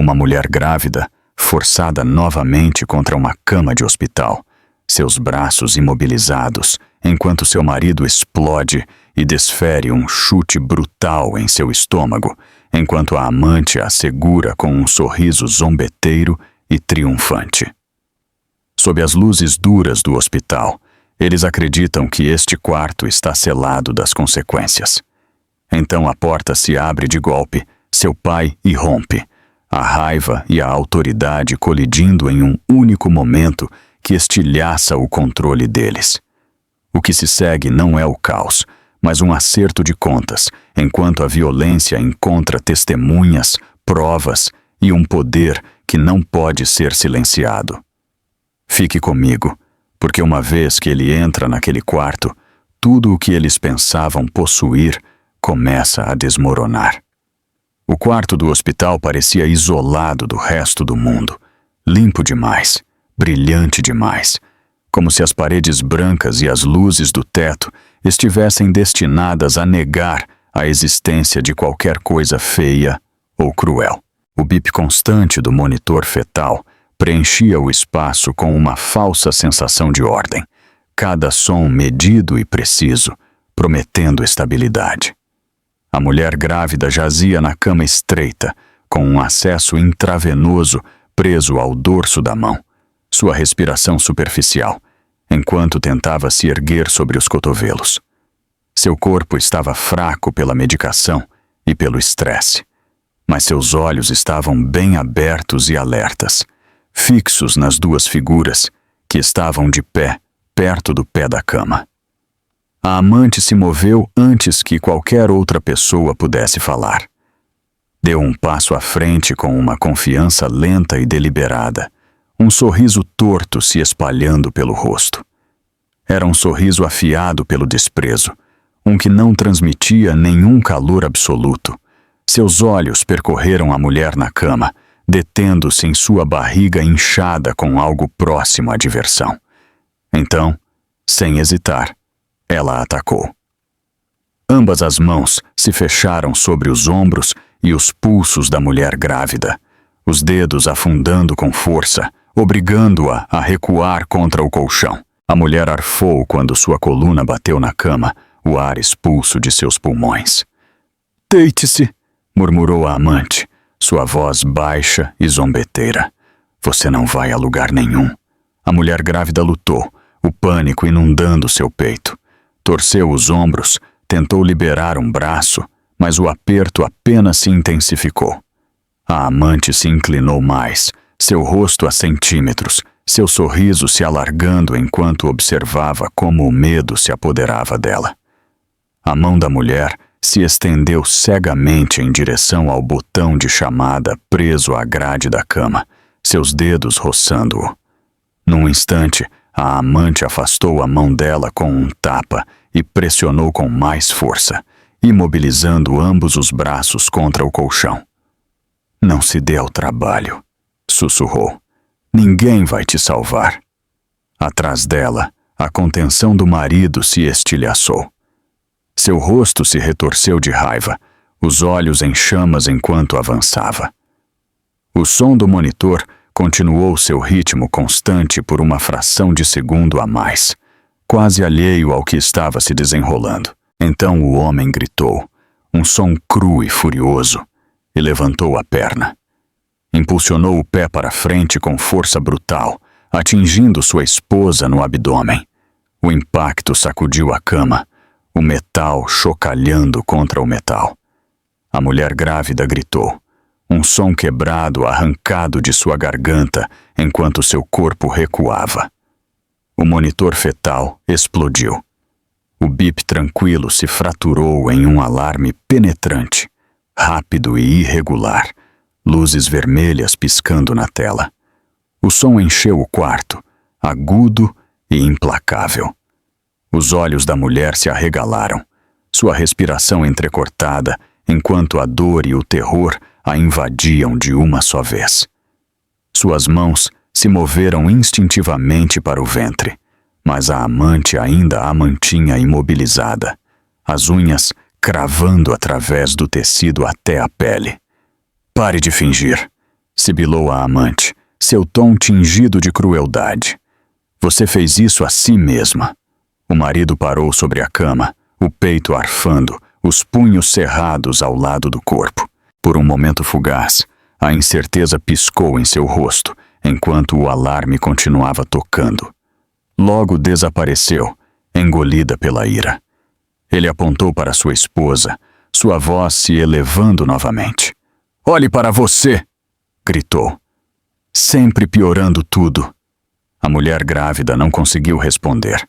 Uma mulher grávida, forçada novamente contra uma cama de hospital, seus braços imobilizados, enquanto seu marido explode e desfere um chute brutal em seu estômago, enquanto a amante a segura com um sorriso zombeteiro e triunfante. Sob as luzes duras do hospital, eles acreditam que este quarto está selado das consequências. Então a porta se abre de golpe, seu pai irrompe, a raiva e a autoridade colidindo em um único momento que estilhaça o controle deles. O que se segue não é o caos, mas um acerto de contas, enquanto a violência encontra testemunhas, provas e um poder que não pode ser silenciado. Fique comigo, porque uma vez que ele entra naquele quarto, tudo o que eles pensavam possuir começa a desmoronar. O quarto do hospital parecia isolado do resto do mundo, limpo demais, brilhante demais, como se as paredes brancas e as luzes do teto estivessem destinadas a negar a existência de qualquer coisa feia ou cruel. O bip constante do monitor fetal preenchia o espaço com uma falsa sensação de ordem, cada som medido e preciso, prometendo estabilidade. A mulher grávida jazia na cama estreita, com um acesso intravenoso preso ao dorso da mão, sua respiração superficial, enquanto tentava se erguer sobre os cotovelos. Seu corpo estava fraco pela medicação e pelo estresse, mas seus olhos estavam bem abertos e alertas, fixos nas duas figuras que estavam de pé, perto do pé da cama. A amante se moveu antes que qualquer outra pessoa pudesse falar. Deu um passo à frente com uma confiança lenta e deliberada, um sorriso torto se espalhando pelo rosto. Era um sorriso afiado pelo desprezo, um que não transmitia nenhum calor absoluto. Seus olhos percorreram a mulher na cama, detendo-se em sua barriga inchada com algo próximo à diversão. Então, sem hesitar, ela atacou. Ambas as mãos se fecharam sobre os ombros e os pulsos da mulher grávida, os dedos afundando com força, obrigando-a a recuar contra o colchão. A mulher arfou quando sua coluna bateu na cama, o ar expulso de seus pulmões. "Deite-se", murmurou a amante, sua voz baixa e zombeteira. "Você não vai a lugar nenhum." A mulher grávida lutou, o pânico inundando seu peito. Torceu os ombros, tentou liberar um braço, mas o aperto apenas se intensificou. A amante se inclinou mais, seu rosto a centímetros, seu sorriso se alargando enquanto observava como o medo se apoderava dela. A mão da mulher se estendeu cegamente em direção ao botão de chamada preso à grade da cama, seus dedos roçando-o. Num instante, a amante afastou a mão dela com um tapa e pressionou com mais força, imobilizando ambos os braços contra o colchão. "Não se dê ao trabalho", sussurrou. "Ninguém vai te salvar." Atrás dela, a contenção do marido se estilhaçou. Seu rosto se retorceu de raiva, os olhos em chamas enquanto avançava. O som do monitor continuou seu ritmo constante por uma fração de segundo a mais, quase alheio ao que estava se desenrolando. Então o homem gritou, um som cru e furioso, e levantou a perna. Impulsionou o pé para frente com força brutal, atingindo sua esposa no abdômen. O impacto sacudiu a cama, o metal chocalhando contra o metal. A mulher grávida gritou, um som quebrado arrancado de sua garganta enquanto seu corpo recuava. O monitor fetal explodiu. O bip tranquilo se fraturou em um alarme penetrante, rápido e irregular, luzes vermelhas piscando na tela. O som encheu o quarto, agudo e implacável. Os olhos da mulher se arregalaram, sua respiração entrecortada, enquanto a dor e o terror a invadiam de uma só vez. Suas mãos se moveram instintivamente para o ventre, mas a amante ainda a mantinha imobilizada, as unhas cravando através do tecido até a pele. "Pare de fingir", sibilou a amante, seu tom tingido de crueldade. Você fez isso a si mesma. O marido parou sobre a cama, o peito arfando, os punhos cerrados ao lado do corpo. Por um momento fugaz, a incerteza piscou em seu rosto, enquanto o alarme continuava tocando. Logo desapareceu, engolida pela ira. Ele apontou para sua esposa, sua voz se elevando novamente. "Olhe para você!" gritou. "Sempre piorando tudo." A mulher grávida não conseguiu responder.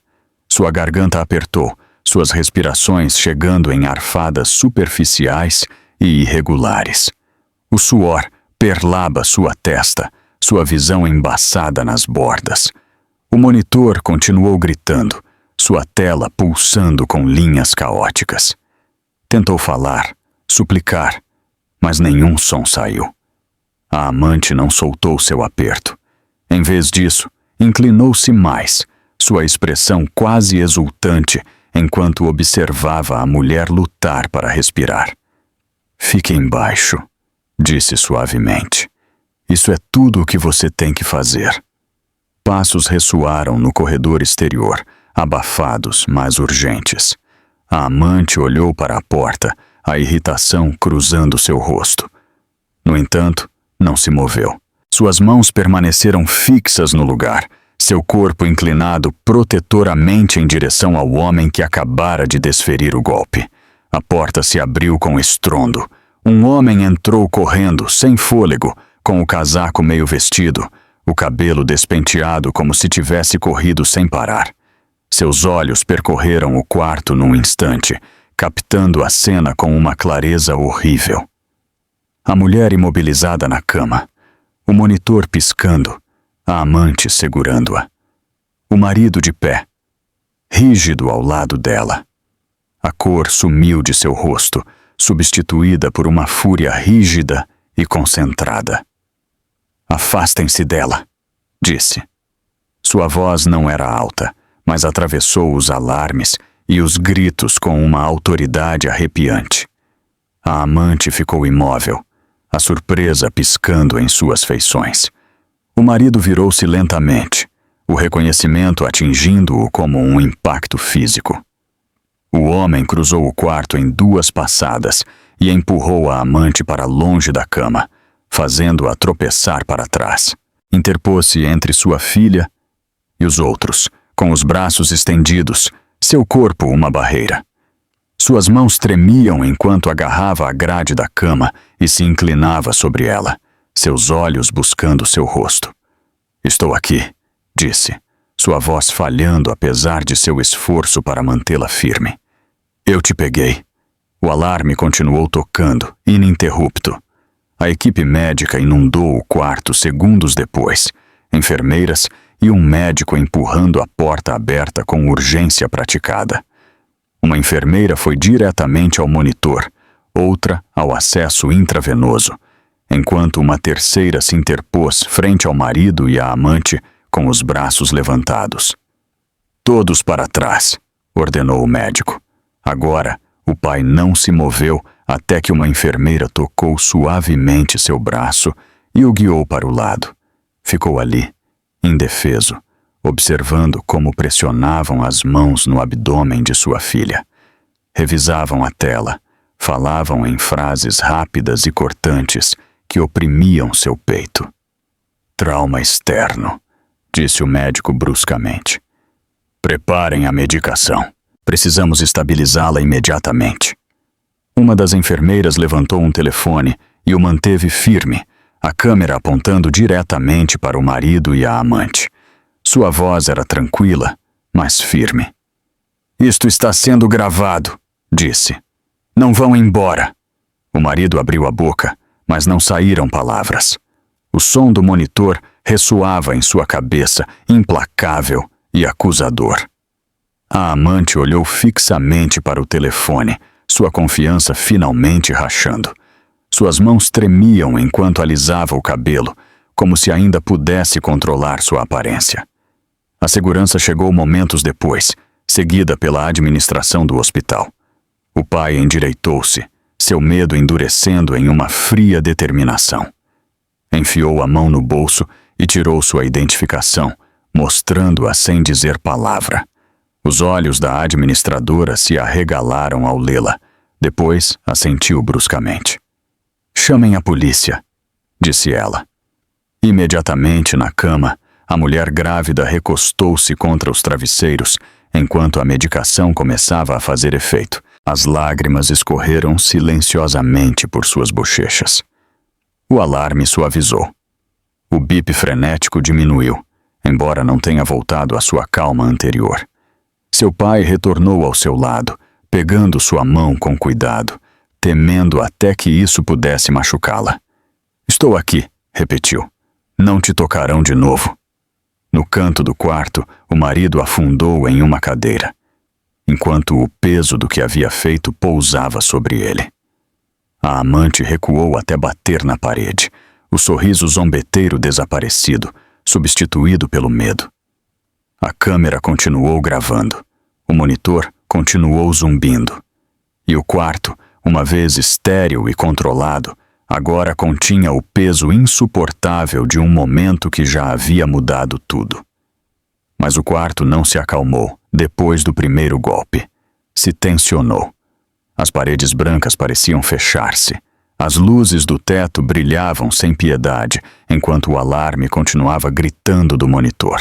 Sua garganta apertou, suas respirações chegando em arfadas superficiais e irregulares. O suor perlava sua testa, sua visão embaçada nas bordas. O monitor continuou gritando, sua tela pulsando com linhas caóticas. Tentou falar, suplicar, mas nenhum som saiu. A amante não soltou seu aperto. Em vez disso, inclinou-se mais, sua expressão quase exultante, enquanto observava a mulher lutar para respirar. "Fique embaixo", disse suavemente. "Isso é tudo o que você tem que fazer." Passos ressoaram no corredor exterior, abafados, mas urgentes. A amante olhou para a porta, a irritação cruzando seu rosto. No entanto, não se moveu. Suas mãos permaneceram fixas no lugar, seu corpo inclinado protetoramente em direção ao homem que acabara de desferir o golpe. A porta se abriu com estrondo. Um homem entrou correndo, sem fôlego, com o casaco meio vestido, o cabelo despenteado como se tivesse corrido sem parar. Seus olhos percorreram o quarto num instante, captando a cena com uma clareza horrível. A mulher imobilizada na cama, o monitor piscando, a amante segurando-a. O marido de pé, rígido ao lado dela. A cor sumiu de seu rosto, substituída por uma fúria rígida e concentrada. "Afastem-se dela", disse. Sua voz não era alta, mas atravessou os alarmes e os gritos com uma autoridade arrepiante. A amante ficou imóvel, a surpresa piscando em suas feições. O marido virou-se lentamente, o reconhecimento atingindo-o como um impacto físico. O homem cruzou o quarto em 2 passadas e empurrou a amante para longe da cama, fazendo-a tropeçar para trás. Interpôs-se entre sua filha e os outros, com os braços estendidos, seu corpo uma barreira. Suas mãos tremiam enquanto agarrava a grade da cama e se inclinava sobre ela, seus olhos buscando seu rosto. "Estou aqui", disse, sua voz falhando apesar de seu esforço para mantê-la firme. "Eu te peguei." O alarme continuou tocando, ininterrupto. A equipe médica inundou o quarto segundos depois, enfermeiras e um médico empurrando a porta aberta com urgência praticada. Uma enfermeira foi diretamente ao monitor, outra ao acesso intravenoso, enquanto uma terceira se interpôs frente ao marido e à amante com os braços levantados. "Todos para trás", ordenou o médico. Agora, o pai não se moveu até que uma enfermeira tocou suavemente seu braço e o guiou para o lado. Ficou ali, indefeso, observando como pressionavam as mãos no abdômen de sua filha. Revisavam a tela, falavam em frases rápidas e cortantes que oprimiam seu peito. "Trauma externo", disse o médico bruscamente. "Preparem a medicação. Precisamos estabilizá-la imediatamente." Uma das enfermeiras levantou um telefone e o manteve firme, a câmera apontando diretamente para o marido e a amante. Sua voz era tranquila, mas firme. "Isto está sendo gravado", disse. "Não vão embora." O marido abriu a boca, mas não saíram palavras. O som do monitor ressoava em sua cabeça, implacável e acusador. A amante olhou fixamente para o telefone, sua confiança finalmente rachando. Suas mãos tremiam enquanto alisava o cabelo, como se ainda pudesse controlar sua aparência. A segurança chegou momentos depois, seguida pela administração do hospital. O pai endireitou-se, seu medo endurecendo em uma fria determinação. Enfiou a mão no bolso e tirou sua identificação, mostrando-a sem dizer palavra. Os olhos da administradora se arregalaram ao lê-la. Depois, assentiu bruscamente. "Chamem a polícia", disse ela. Imediatamente na cama, a mulher grávida recostou-se contra os travesseiros, enquanto a medicação começava a fazer efeito. As lágrimas escorreram silenciosamente por suas bochechas. O alarme suavizou. O bip frenético diminuiu, embora não tenha voltado à sua calma anterior. Seu pai retornou ao seu lado, pegando sua mão com cuidado, temendo até que isso pudesse machucá-la. "Estou aqui", repetiu. "Não te tocarão de novo." No canto do quarto, o marido afundou em uma cadeira, enquanto o peso do que havia feito pousava sobre ele. A amante recuou até bater na parede, o sorriso zombeteiro desaparecido, substituído pelo medo. A câmera continuou gravando, o monitor continuou zumbindo, e o quarto, uma vez estéril e controlado, agora continha o peso insuportável de um momento que já havia mudado tudo. Mas o quarto não se acalmou depois do primeiro golpe. Se tensionou. As paredes brancas pareciam fechar-se. As luzes do teto brilhavam sem piedade, enquanto o alarme continuava gritando do monitor.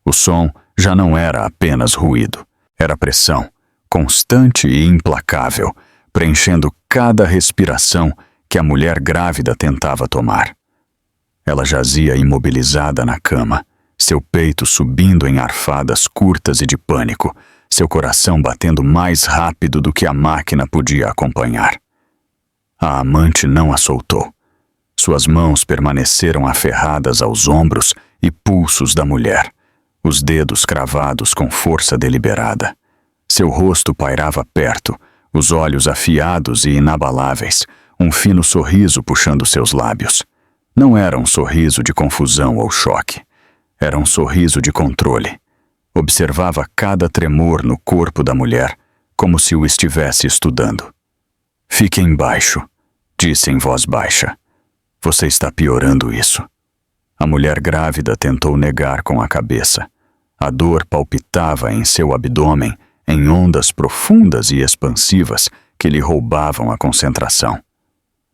O som já não era apenas ruído. Era pressão, constante e implacável, preenchendo cada respiração que a mulher grávida tentava tomar. Ela jazia imobilizada na cama, seu peito subindo em arfadas curtas e de pânico, seu coração batendo mais rápido do que a máquina podia acompanhar. A amante não a soltou. Suas mãos permaneceram aferradas aos ombros e pulsos da mulher, os dedos cravados com força deliberada. Seu rosto pairava perto, os olhos afiados e inabaláveis, um fino sorriso puxando seus lábios. Não era um sorriso de confusão ou choque. Era um sorriso de controle. Observava cada tremor no corpo da mulher, como se o estivesse estudando. "Fique embaixo", disse em voz baixa. "Você está piorando isso." A mulher grávida tentou negar com a cabeça. A dor palpitava em seu abdômen, em ondas profundas e expansivas que lhe roubavam a concentração.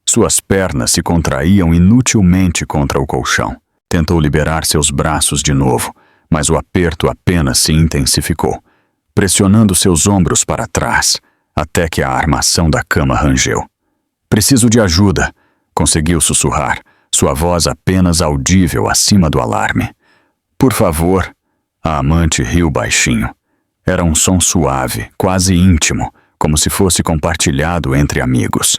Suas pernas se contraíam inutilmente contra o colchão. Tentou liberar seus braços de novo, mas o aperto apenas se intensificou, pressionando seus ombros para trás, até que a armação da cama rangeu. "Preciso de ajuda", conseguiu sussurrar, sua voz apenas audível acima do alarme. "Por favor." A amante riu baixinho. Era um som suave, quase íntimo, como se fosse compartilhado entre amigos.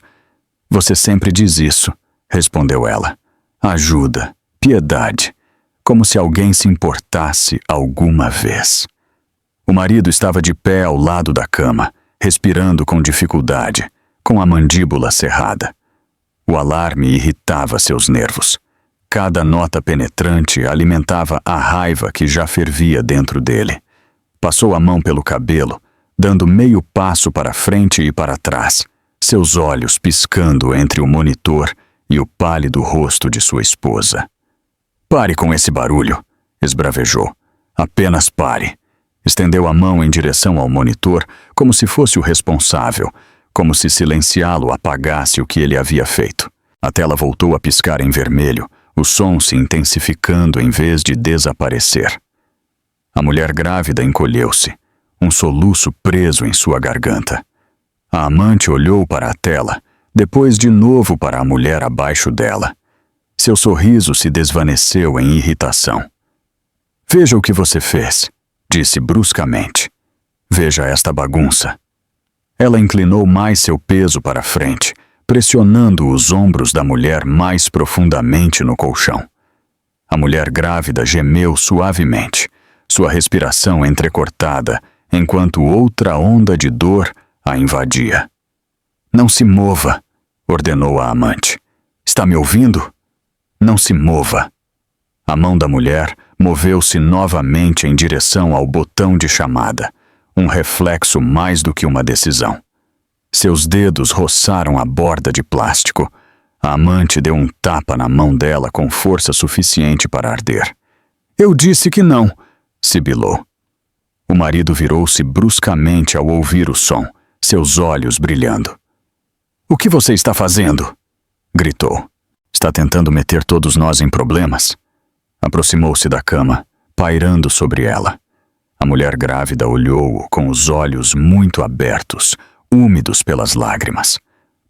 "Você sempre diz isso", respondeu ela. "Ajuda, piedade, como se alguém se importasse alguma vez." O marido estava de pé ao lado da cama, respirando com dificuldade, com a mandíbula cerrada. O alarme irritava seus nervos. Cada nota penetrante alimentava a raiva que já fervia dentro dele. Passou a mão pelo cabelo, dando meio passo para frente e para trás, seus olhos piscando entre o monitor e o pálido rosto de sua esposa. "Pare com esse barulho", esbravejou. "Apenas pare." Estendeu a mão em direção ao monitor, como se fosse o responsável, como se silenciá-lo apagasse o que ele havia feito. A tela voltou a piscar em vermelho, o som se intensificando em vez de desaparecer. A mulher grávida encolheu-se, um soluço preso em sua garganta. A amante olhou para a tela, depois de novo para a mulher abaixo dela. Seu sorriso se desvaneceu em irritação. "Veja o que você fez", disse bruscamente. "Veja esta bagunça." Ela inclinou mais seu peso para frente, pressionando os ombros da mulher mais profundamente no colchão. A mulher grávida gemeu suavemente, sua respiração entrecortada, enquanto outra onda de dor a invadia. "Não se mova", ordenou a amante. "Está me ouvindo? Não se mova." A mão da mulher moveu-se novamente em direção ao botão de chamada, um reflexo mais do que uma decisão. Seus dedos roçaram a borda de plástico. A amante deu um tapa na mão dela com força suficiente para arder. Eu disse que não, sibilou. O marido virou-se bruscamente ao ouvir o som, seus olhos brilhando. O que você está fazendo? Gritou. Está tentando meter todos nós em problemas? Aproximou-se da cama, pairando sobre ela. A mulher grávida olhou-o com os olhos muito abertos, úmidos pelas lágrimas.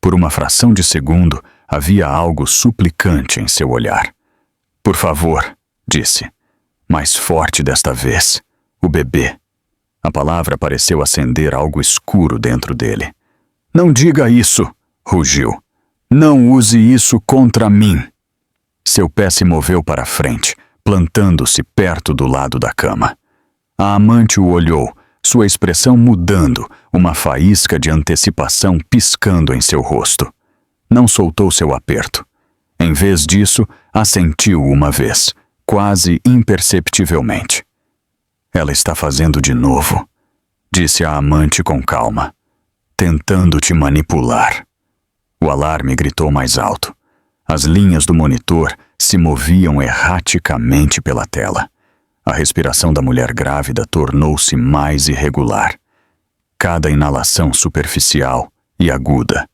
Por uma fração de segundo, havia algo suplicante em seu olhar. Por favor, disse. Mais forte desta vez. O bebê. A palavra pareceu acender algo escuro dentro dele. Não diga isso, rugiu. Não use isso contra mim. Seu pé se moveu para a frente, plantando-se perto do lado da cama. A amante o olhou, sua expressão mudando, uma faísca de antecipação piscando em seu rosto. Não soltou seu aperto. Em vez disso, assentiu uma vez, quase imperceptivelmente. Ela está fazendo de novo, disse a amante com calma, tentando te manipular. O alarme gritou mais alto. As linhas do monitor se moviam erraticamente pela tela. A respiração da mulher grávida tornou-se mais irregular. Cada inalação superficial e aguda.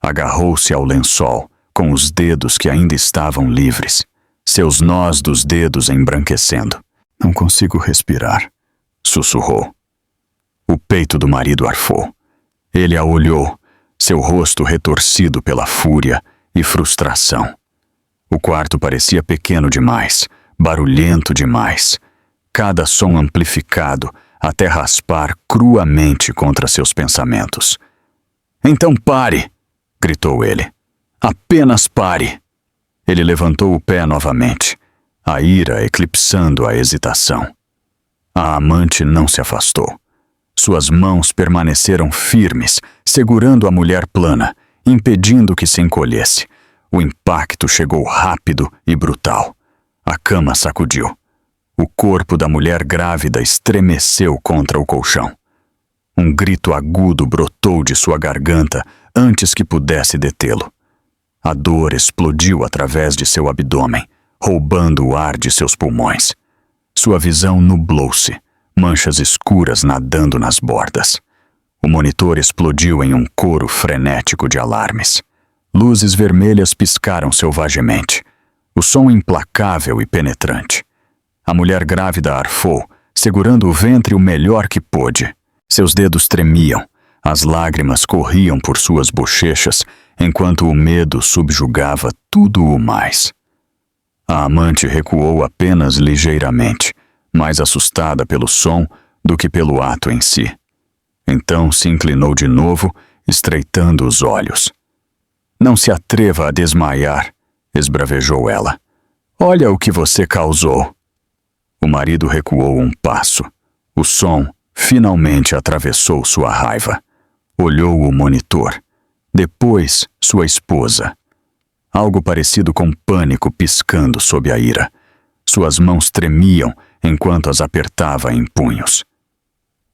Agarrou-se ao lençol, com os dedos que ainda estavam livres, seus nós dos dedos embranquecendo. Não consigo respirar, sussurrou. O peito do marido arfou. Ele a olhou, seu rosto retorcido pela fúria e frustração. O quarto parecia pequeno demais, barulhento demais. Cada som amplificado até raspar cruamente contra seus pensamentos. Então pare! Gritou ele. Apenas pare! Ele levantou o pé novamente, a ira eclipsando a hesitação. A amante não se afastou. Suas mãos permaneceram firmes, segurando a mulher plana, impedindo que se encolhesse. O impacto chegou rápido e brutal. A cama sacudiu. O corpo da mulher grávida estremeceu contra o colchão. Um grito agudo brotou de sua garganta antes que pudesse detê-lo. A dor explodiu através de seu abdômen, roubando o ar de seus pulmões. Sua visão nublou-se, manchas escuras nadando nas bordas. O monitor explodiu em um coro frenético de alarmes. Luzes vermelhas piscaram selvagemente. O som implacável e penetrante. A mulher grávida arfou, segurando o ventre o melhor que pôde. Seus dedos tremiam, as lágrimas corriam por suas bochechas, enquanto o medo subjugava tudo o mais. A amante recuou apenas ligeiramente, mais assustada pelo som do que pelo ato em si. Então se inclinou de novo, estreitando os olhos. Não se atreva a desmaiar, esbravejou ela. Olha o que você causou. O marido recuou um passo. O som finalmente atravessou sua raiva. Olhou o monitor. Depois, sua esposa. Algo parecido com pânico piscando sob a ira. Suas mãos tremiam enquanto as apertava em punhos.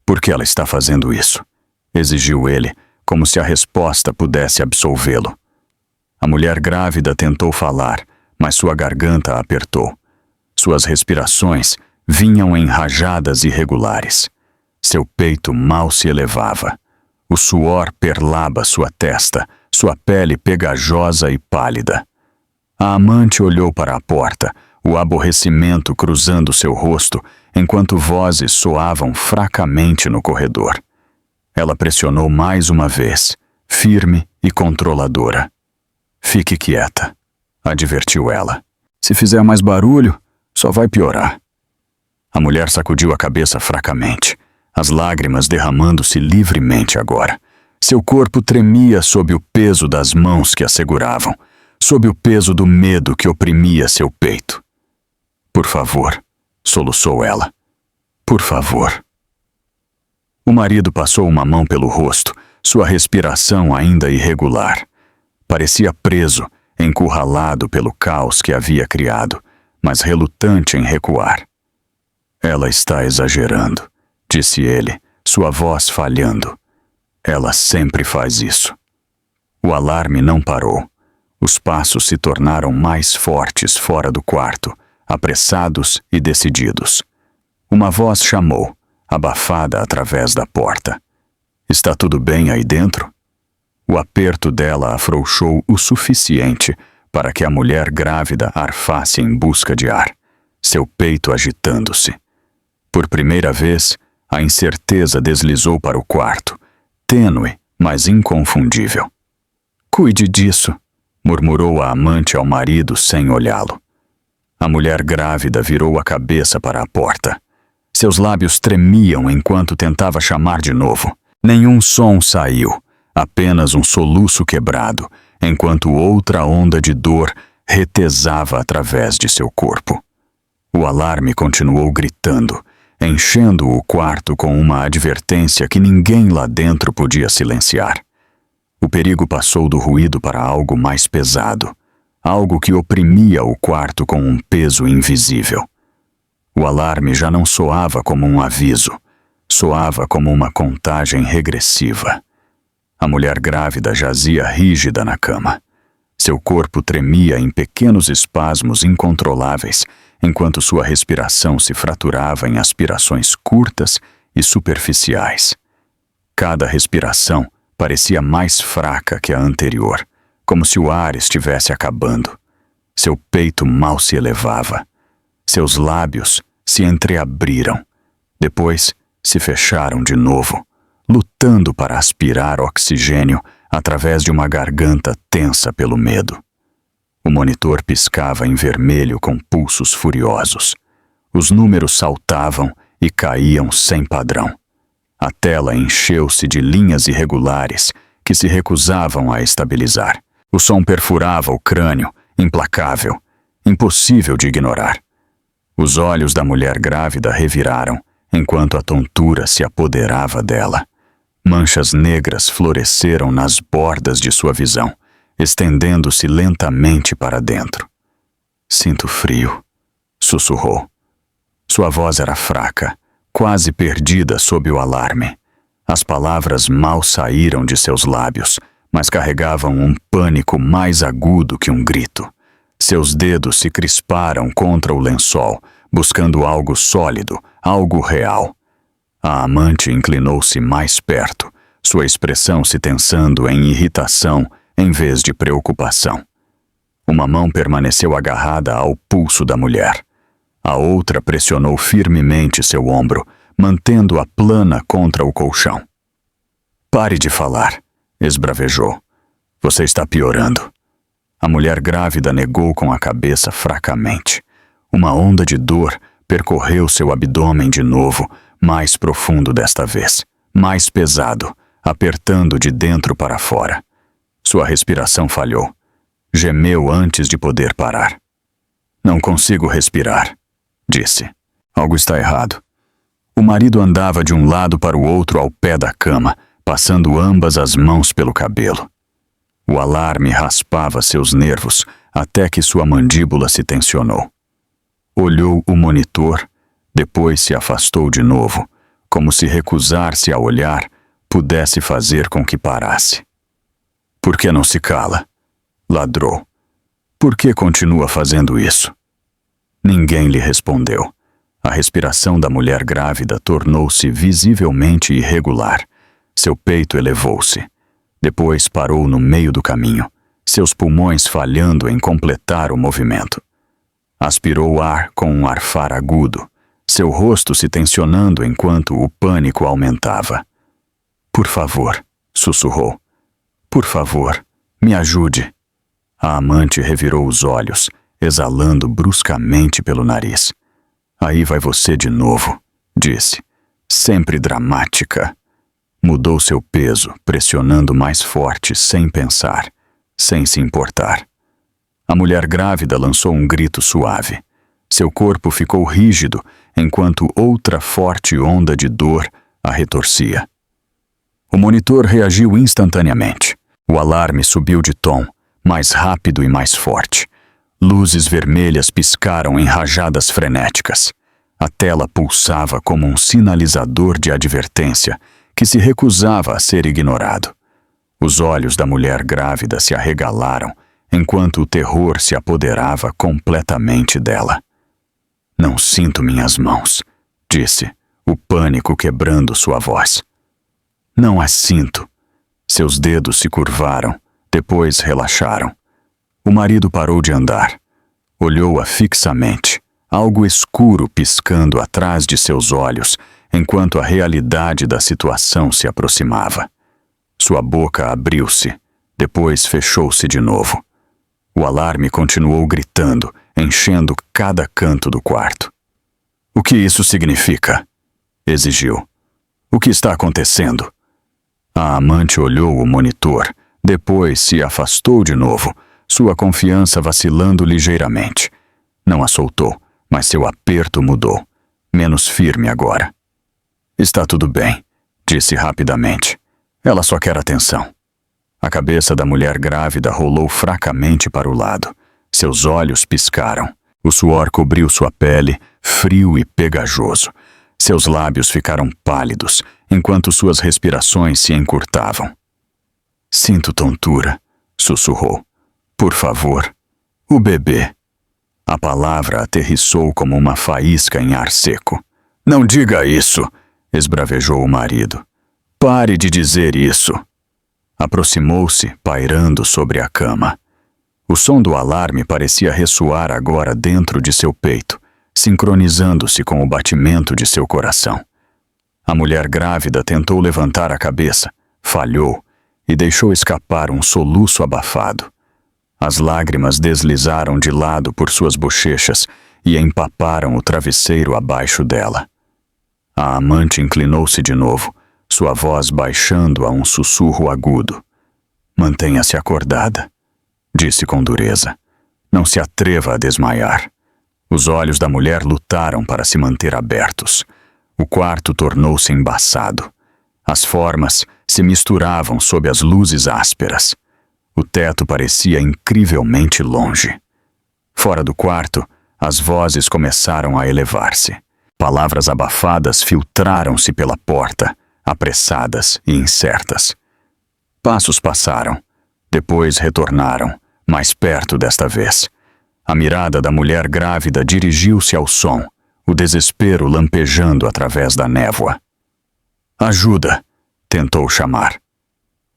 Por que ela está fazendo isso? Exigiu ele, como se a resposta pudesse absolvê-lo. A mulher grávida tentou falar, mas sua garganta apertou. Suas respirações vinham em rajadas irregulares. Seu peito mal se elevava. O suor perlava sua testa, sua pele pegajosa e pálida. A amante olhou para a porta, o aborrecimento cruzando seu rosto, enquanto vozes soavam fracamente no corredor. Ela pressionou mais uma vez, firme e controladora. Fique quieta, advertiu ela. Se fizer mais barulho, só vai piorar. A mulher sacudiu a cabeça fracamente, as lágrimas derramando-se livremente agora. Seu corpo tremia sob o peso das mãos que a seguravam, sob o peso do medo que oprimia seu peito. Por favor, soluçou ela. Por favor. O marido passou uma mão pelo rosto, sua respiração ainda irregular. Parecia preso, encurralado pelo caos que havia criado, mas relutante em recuar. Ela está exagerando, disse ele, sua voz falhando. Ela sempre faz isso. O alarme não parou. Os passos se tornaram mais fortes fora do quarto, apressados e decididos. Uma voz chamou, abafada através da porta. Está tudo bem aí dentro? O aperto dela afrouxou o suficiente para que a mulher grávida arfasse em busca de ar, seu peito agitando-se. Por primeira vez, a incerteza deslizou para o quarto, tênue, mas inconfundível. Cuide disso, murmurou a amante ao marido sem olhá-lo. A mulher grávida virou a cabeça para a porta. Seus lábios tremiam enquanto tentava chamar de novo. Nenhum som saiu, apenas um soluço quebrado, enquanto outra onda de dor retesava através de seu corpo. O alarme continuou gritando, enchendo o quarto com uma advertência que ninguém lá dentro podia silenciar. O perigo passou do ruído para algo mais pesado, algo que oprimia o quarto com um peso invisível. O alarme já não soava como um aviso, soava como uma contagem regressiva. A mulher grávida jazia rígida na cama. Seu corpo tremia em pequenos espasmos incontroláveis, enquanto sua respiração se fraturava em aspirações curtas e superficiais. Cada respiração parecia mais fraca que a anterior, como se o ar estivesse acabando. Seu peito mal se elevava. Seus lábios se entreabriram. Depois se fecharam de novo, lutando para aspirar oxigênio através de uma garganta tensa pelo medo. O monitor piscava em vermelho com pulsos furiosos. Os números saltavam e caíam sem padrão. A tela encheu-se de linhas irregulares que se recusavam a estabilizar. O som perfurava o crânio, implacável, impossível de ignorar. Os olhos da mulher grávida reviraram, enquanto a tontura se apoderava dela. Manchas negras floresceram nas bordas de sua visão, estendendo-se lentamente para dentro. Sinto frio, sussurrou. Sua voz era fraca, quase perdida sob o alarme. As palavras mal saíram de seus lábios, mas carregavam um pânico mais agudo que um grito. Seus dedos se crisparam contra o lençol, buscando algo sólido, algo real. A amante inclinou-se mais perto, sua expressão se tensando em irritação em vez de preocupação. Uma mão permaneceu agarrada ao pulso da mulher. A outra pressionou firmemente seu ombro, mantendo-a plana contra o colchão. Pare de falar, esbravejou. Você está piorando. A mulher grávida negou com a cabeça fracamente. Uma onda de dor percorreu seu abdômen de novo, mais profundo desta vez, mais pesado, apertando de dentro para fora. Sua respiração falhou. Gemeu antes de poder parar. Não consigo respirar, disse. Algo está errado. O marido andava de um lado para o outro ao pé da cama, passando ambas as mãos pelo cabelo. O alarme raspava seus nervos até que sua mandíbula se tensionou. Olhou o monitor, depois se afastou de novo, como se recusar-se a olhar pudesse fazer com que parasse. Por que não se cala? Ladrou. Por que continua fazendo isso? Ninguém lhe respondeu. A respiração da mulher grávida tornou-se visivelmente irregular. Seu peito elevou-se. Depois parou no meio do caminho, seus pulmões falhando em completar o movimento. Aspirou ar com um arfar agudo, seu rosto se tensionando enquanto o pânico aumentava. Por favor, sussurrou. Por favor, me ajude. A amante revirou os olhos, exalando bruscamente pelo nariz. Aí vai você de novo, disse. Sempre dramática. Mudou seu peso, pressionando mais forte, sem pensar, sem se importar. A mulher grávida lançou um grito suave. Seu corpo ficou rígido, enquanto outra forte onda de dor a retorcia. O monitor reagiu instantaneamente. O alarme subiu de tom, mais rápido e mais forte. Luzes vermelhas piscaram em rajadas frenéticas. A tela pulsava como um sinalizador de advertência que se recusava a ser ignorado. Os olhos da mulher grávida se arregalaram, enquanto o terror se apoderava completamente dela. Não sinto minhas mãos, disse, o pânico quebrando sua voz. Não as sinto. Seus dedos se curvaram, depois relaxaram. O marido parou de andar. Olhou-a fixamente, algo escuro piscando atrás de seus olhos, enquanto a realidade da situação se aproximava. Sua boca abriu-se, depois fechou-se de novo. O alarme continuou gritando, enchendo cada canto do quarto. O que isso significa? Exigiu. O que está acontecendo? A amante olhou o monitor, depois se afastou de novo, sua confiança vacilando ligeiramente. Não a soltou, mas seu aperto mudou, menos firme agora. Está tudo bem, disse rapidamente. Ela só quer atenção. A cabeça da mulher grávida rolou fracamente para o lado. Seus olhos piscaram. O suor cobriu sua pele, frio e pegajoso. Seus lábios ficaram pálidos, enquanto suas respirações se encurtavam. Sinto tontura, sussurrou. Por favor, o bebê. A palavra aterrissou como uma faísca em ar seco. Não diga isso, esbravejou o marido. Pare de dizer isso. Aproximou-se, pairando sobre a cama. O som do alarme parecia ressoar agora dentro de seu peito, sincronizando-se com o batimento de seu coração. A mulher grávida tentou levantar a cabeça, falhou e deixou escapar um soluço abafado. As lágrimas deslizaram de lado por suas bochechas e empaparam o travesseiro abaixo dela. A amante inclinou-se de novo, sua voz baixando a um sussurro agudo. Mantenha-se acordada, disse com dureza. Não se atreva a desmaiar. Os olhos da mulher lutaram para se manter abertos. O quarto tornou-se embaçado. As formas se misturavam sob as luzes ásperas. O teto parecia incrivelmente longe. Fora do quarto, as vozes começaram a elevar-se. Palavras abafadas filtraram-se pela porta, apressadas e incertas. Passos passaram, depois retornaram, mais perto desta vez. A mirada da mulher grávida dirigiu-se ao som, o desespero lampejando através da névoa. Ajuda! Tentou chamar.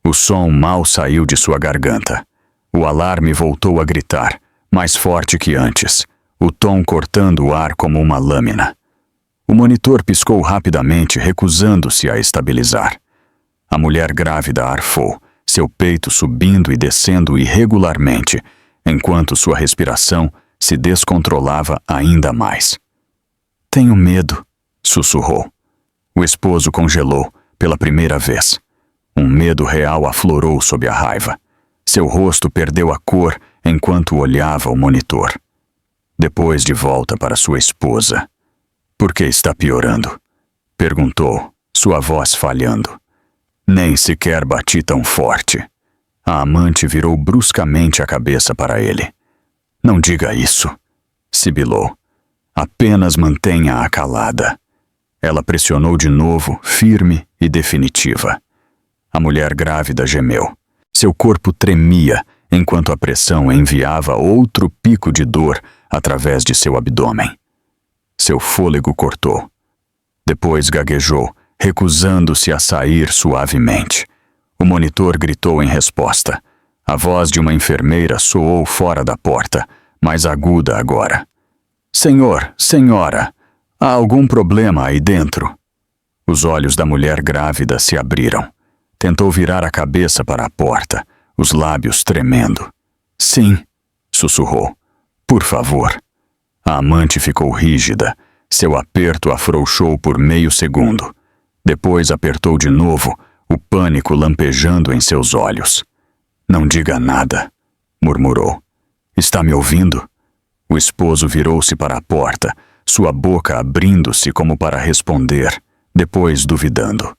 O som mal saiu de sua garganta. O alarme voltou a gritar, mais forte que antes, o tom cortando o ar como uma lâmina. O monitor piscou rapidamente, recusando-se a estabilizar. A mulher grávida arfou, seu peito subindo e descendo irregularmente, enquanto sua respiração se descontrolava ainda mais. Tenho medo, sussurrou. O esposo congelou, pela primeira vez. Um medo real aflorou sob a raiva. Seu rosto perdeu a cor enquanto olhava o monitor. Depois de volta para sua esposa. Por que está piorando? Perguntou, sua voz falhando. Nem sequer bati tão forte. A amante virou bruscamente a cabeça para ele. Não diga isso, sibilou. Apenas mantenha-a calada. Ela pressionou de novo, firme e definitiva. A mulher grávida gemeu. Seu corpo tremia enquanto a pressão enviava outro pico de dor através de seu abdômen. Seu fôlego cortou. Depois gaguejou, recusando-se a sair suavemente. O monitor gritou em resposta. A voz de uma enfermeira soou fora da porta, mais aguda agora. Senhor, senhora, há algum problema aí dentro? Os olhos da mulher grávida se abriram. Tentou virar a cabeça para a porta, os lábios tremendo. Sim, sussurrou. Por favor. A amante ficou rígida. Seu aperto afrouxou por meio segundo. Depois apertou de novo, o pânico lampejando em seus olhos. Não diga nada, murmurou. Está me ouvindo? O esposo virou-se para a porta, sua boca abrindo-se como para responder, depois duvidando.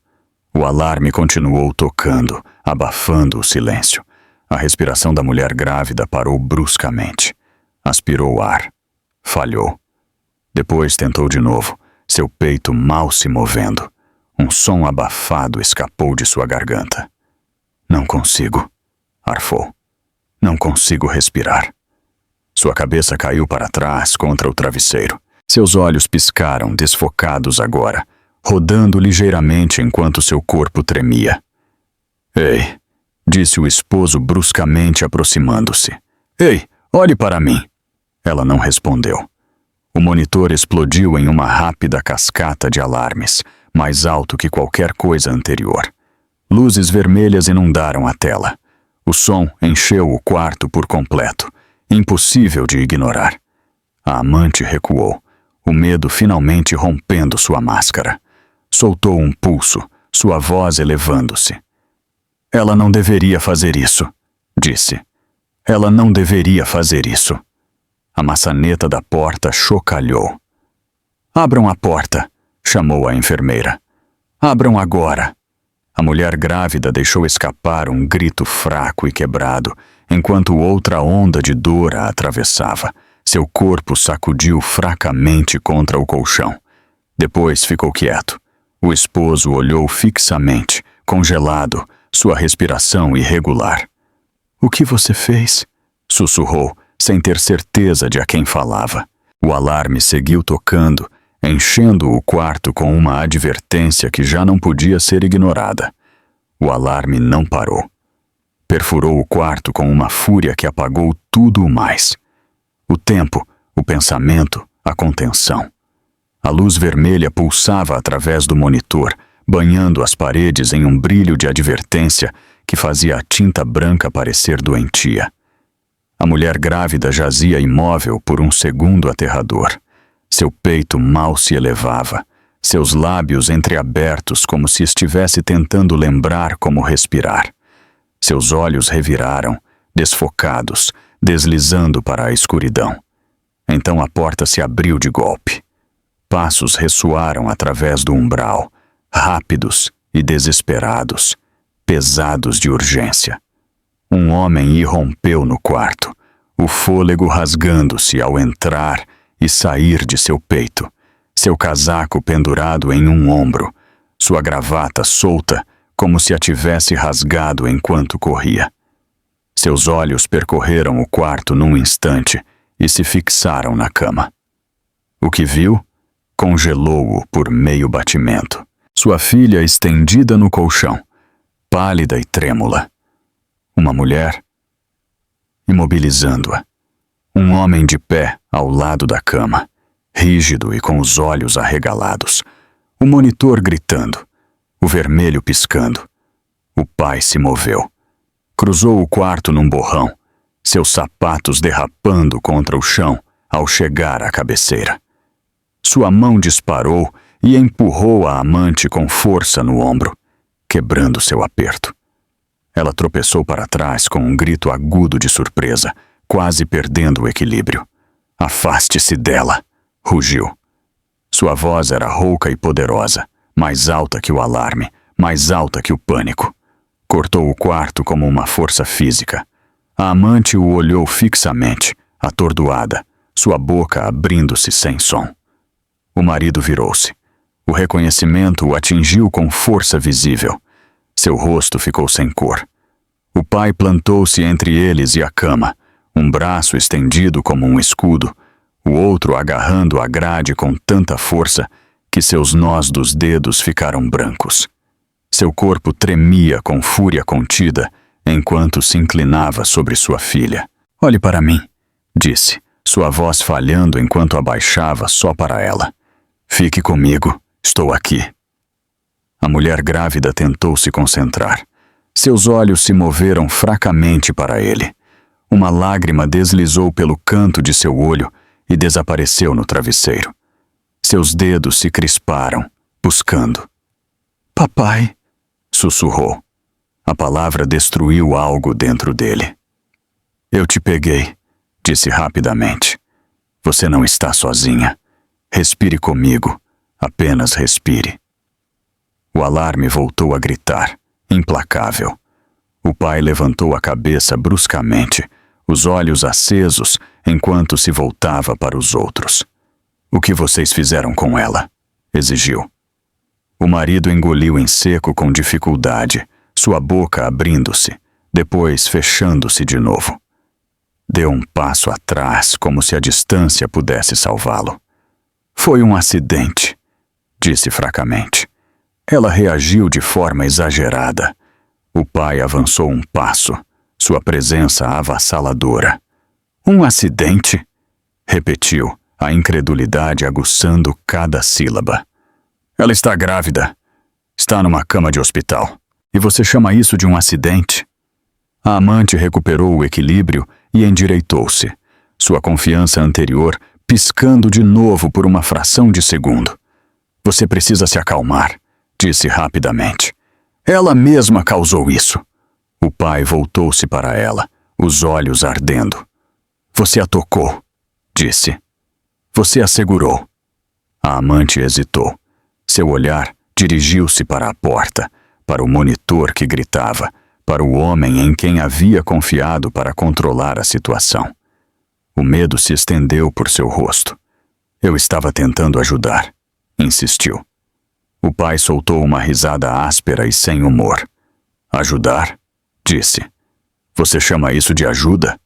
O alarme continuou tocando, abafando o silêncio. A respiração da mulher grávida parou bruscamente. Aspirou o ar. Falhou. Depois tentou de novo, seu peito mal se movendo. Um som abafado escapou de sua garganta. Não consigo, arfou. Não consigo respirar. Sua cabeça caiu para trás contra o travesseiro. Seus olhos piscaram, desfocados agora, rodando ligeiramente enquanto seu corpo tremia. Ei, disse o esposo bruscamente aproximando-se. Ei, olhe para mim. Ela não respondeu. O monitor explodiu em uma rápida cascata de alarmes, mais alto que qualquer coisa anterior. Luzes vermelhas inundaram a tela. O som encheu o quarto por completo, impossível de ignorar. A amante recuou, o medo finalmente rompendo sua máscara. Soltou um pulso, sua voz elevando-se. Ela não deveria fazer isso, disse. Ela não deveria fazer isso. A maçaneta da porta chocalhou. Abram a porta, chamou a enfermeira. Abram agora. A mulher grávida deixou escapar um grito fraco e quebrado, enquanto outra onda de dor a atravessava. Seu corpo sacudiu fracamente contra o colchão. Depois ficou quieto. O esposo olhou fixamente, congelado, sua respiração irregular. O que você fez? Sussurrou, sem ter certeza de a quem falava. O alarme seguiu tocando, enchendo o quarto com uma advertência que já não podia ser ignorada. O alarme não parou. Perfurou o quarto com uma fúria que apagou tudo o mais. O tempo, o pensamento, a contenção. A luz vermelha pulsava através do monitor, banhando as paredes em um brilho de advertência que fazia a tinta branca parecer doentia. A mulher grávida jazia imóvel por um segundo aterrador. Seu peito mal se elevava, seus lábios entreabertos como se estivesse tentando lembrar como respirar. Seus olhos reviraram, desfocados, deslizando para a escuridão. Então a porta se abriu de golpe. Passos ressoaram através do umbral, rápidos e desesperados, pesados de urgência. Um homem irrompeu no quarto, o fôlego rasgando-se ao entrar e sair de seu peito, seu casaco pendurado em um ombro, sua gravata solta como se a tivesse rasgado enquanto corria. Seus olhos percorreram o quarto num instante e se fixaram na cama. O que viu congelou-o por meio batimento. Sua filha estendida no colchão, pálida e trêmula. Uma mulher imobilizando-a. Um homem de pé ao lado da cama, rígido e com os olhos arregalados. O monitor gritando, o vermelho piscando. O pai se moveu. Cruzou o quarto num borrão, seus sapatos derrapando contra o chão ao chegar à cabeceira. Sua mão disparou e empurrou a amante com força no ombro, quebrando seu aperto. Ela tropeçou para trás com um grito agudo de surpresa, quase perdendo o equilíbrio. Afaste-se dela, rugiu. Sua voz era rouca e poderosa, mais alta que o alarme, mais alta que o pânico. Cortou o quarto como uma força física. A amante o olhou fixamente, atordoada, sua boca abrindo-se sem som. O marido virou-se. O reconhecimento o atingiu com força visível. Seu rosto ficou sem cor. O pai plantou-se entre eles e a cama, um braço estendido como um escudo, o outro agarrando a grade com tanta força que seus nós dos dedos ficaram brancos. Seu corpo tremia com fúria contida enquanto se inclinava sobre sua filha. Olhe para mim, disse, sua voz falhando enquanto abaixava só para ela. Fique comigo, estou aqui. A mulher grávida tentou se concentrar. Seus olhos se moveram fracamente para ele. Uma lágrima deslizou pelo canto de seu olho e desapareceu no travesseiro. Seus dedos se crisparam, buscando. Papai, sussurrou. A palavra destruiu algo dentro dele. Eu te peguei, disse rapidamente. Você não está sozinha. Respire comigo, apenas respire. O alarme voltou a gritar, implacável. O pai levantou a cabeça bruscamente, os olhos acesos enquanto se voltava para os outros. O que vocês fizeram com ela? Exigiu. O marido engoliu em seco com dificuldade, sua boca abrindo-se, depois fechando-se de novo. Deu um passo atrás, como se a distância pudesse salvá-lo. Foi um acidente, disse fracamente. Ela reagiu de forma exagerada. O pai avançou um passo, sua presença avassaladora. Um acidente? Repetiu, a incredulidade aguçando cada sílaba. Ela está grávida. Está numa cama de hospital. E você chama isso de um acidente? A amante recuperou o equilíbrio e endireitou-se, sua confiança anterior piscando de novo por uma fração de segundo. Você precisa se acalmar, disse rapidamente. Ela mesma causou isso. O pai voltou-se para ela, os olhos ardendo. Você a tocou, disse. Você a segurou. A amante hesitou. Seu olhar dirigiu-se para a porta, para o monitor que gritava, para o homem em quem havia confiado para controlar a situação. O medo se estendeu por seu rosto. Eu estava tentando ajudar, insistiu. O pai soltou uma risada áspera e sem humor. Ajudar? Disse. Você chama isso de ajuda?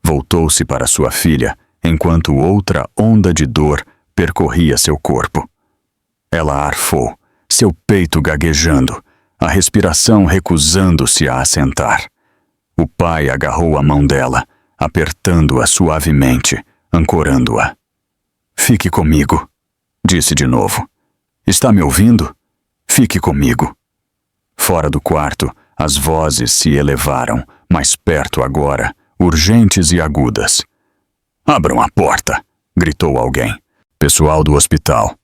Voltou-se para sua filha, enquanto outra onda de dor percorria seu corpo. Ela arfou, seu peito gaguejando, a respiração recusando-se a assentar. O pai agarrou a mão dela, apertando-a suavemente, ancorando-a. Fique comigo, disse de novo. Está me ouvindo? Fique comigo. Fora do quarto, as vozes se elevaram, mais perto agora, urgentes e agudas. Abram a porta, gritou alguém. Pessoal do hospital.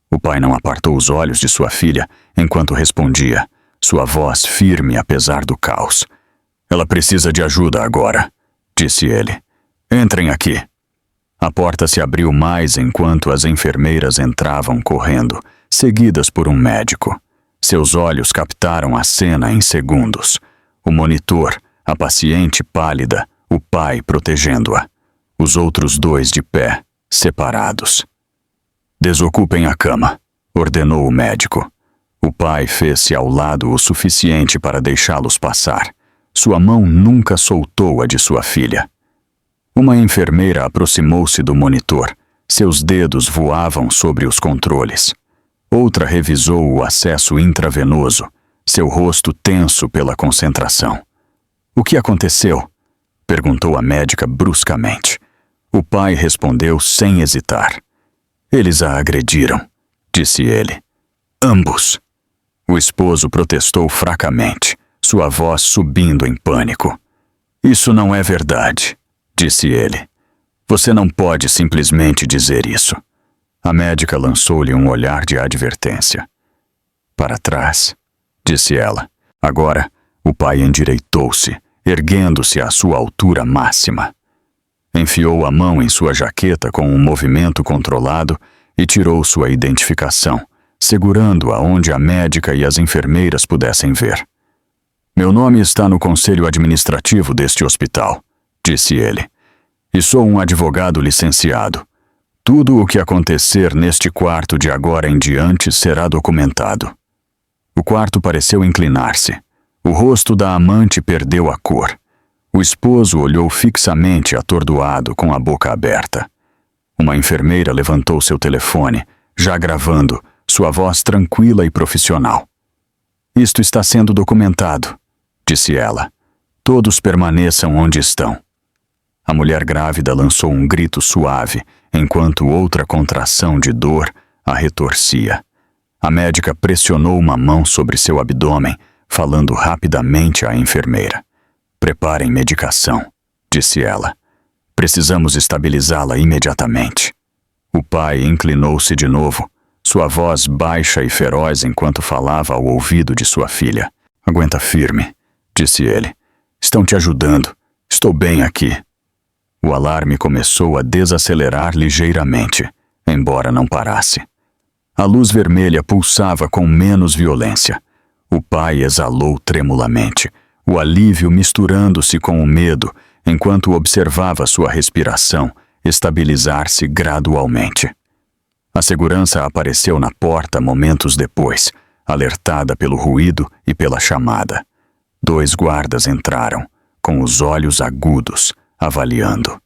O pai não apartou os olhos de sua filha enquanto respondia, sua voz firme apesar do caos. Ela precisa de ajuda agora, disse ele. Entrem aqui. A porta se abriu mais enquanto as enfermeiras entravam correndo, seguidas por um médico. Seus olhos captaram a cena em segundos. O monitor, a paciente pálida, o pai protegendo-a. Os outros dois de pé, separados. Desocupem a cama, ordenou o médico. O pai fez-se ao lado o suficiente para deixá-los passar. Sua mão nunca soltou a de sua filha. Uma enfermeira aproximou-se do monitor. Seus dedos voavam sobre os controles. Outra revisou o acesso intravenoso, seu rosto tenso pela concentração. O que aconteceu? Perguntou a médica bruscamente. O pai respondeu sem hesitar. Eles a agrediram, disse ele. Ambos. O esposo protestou fracamente, sua voz subindo em pânico. Isso não é verdade, disse ele. Você não pode simplesmente dizer isso. A médica lançou-lhe um olhar de advertência. Para trás, disse ela. Agora, o pai endireitou-se, erguendo-se à sua altura máxima. Enfiou a mão em sua jaqueta com um movimento controlado e tirou sua identificação, segurando-a onde a médica e as enfermeiras pudessem ver. Meu nome está no conselho administrativo deste hospital, disse ele, e sou um advogado licenciado. Tudo o que acontecer neste quarto de agora em diante será documentado. O quarto pareceu inclinar-se. O rosto da amante perdeu a cor. O esposo olhou fixamente atordoado com a boca aberta. Uma enfermeira levantou seu telefone, já gravando, sua voz tranquila e profissional. Isto está sendo documentado, disse ela. Todos permaneçam onde estão. A mulher grávida lançou um grito suave, enquanto outra contração de dor a retorcia. A médica pressionou uma mão sobre seu abdômen, falando rapidamente à enfermeira. Preparem medicação, disse ela. Precisamos estabilizá-la imediatamente. O pai inclinou-se de novo, sua voz baixa e feroz enquanto falava ao ouvido de sua filha. Aguenta firme, disse ele. Estão te ajudando. Estou bem aqui. O alarme começou a desacelerar ligeiramente, embora não parasse. A luz vermelha pulsava com menos violência. O pai exalou tremulamente, o alívio misturando-se com o medo, enquanto observava sua respiração estabilizar-se gradualmente. A segurança apareceu na porta momentos depois, alertada pelo ruído e pela chamada. 2 guardas entraram, com os olhos agudos, avaliando.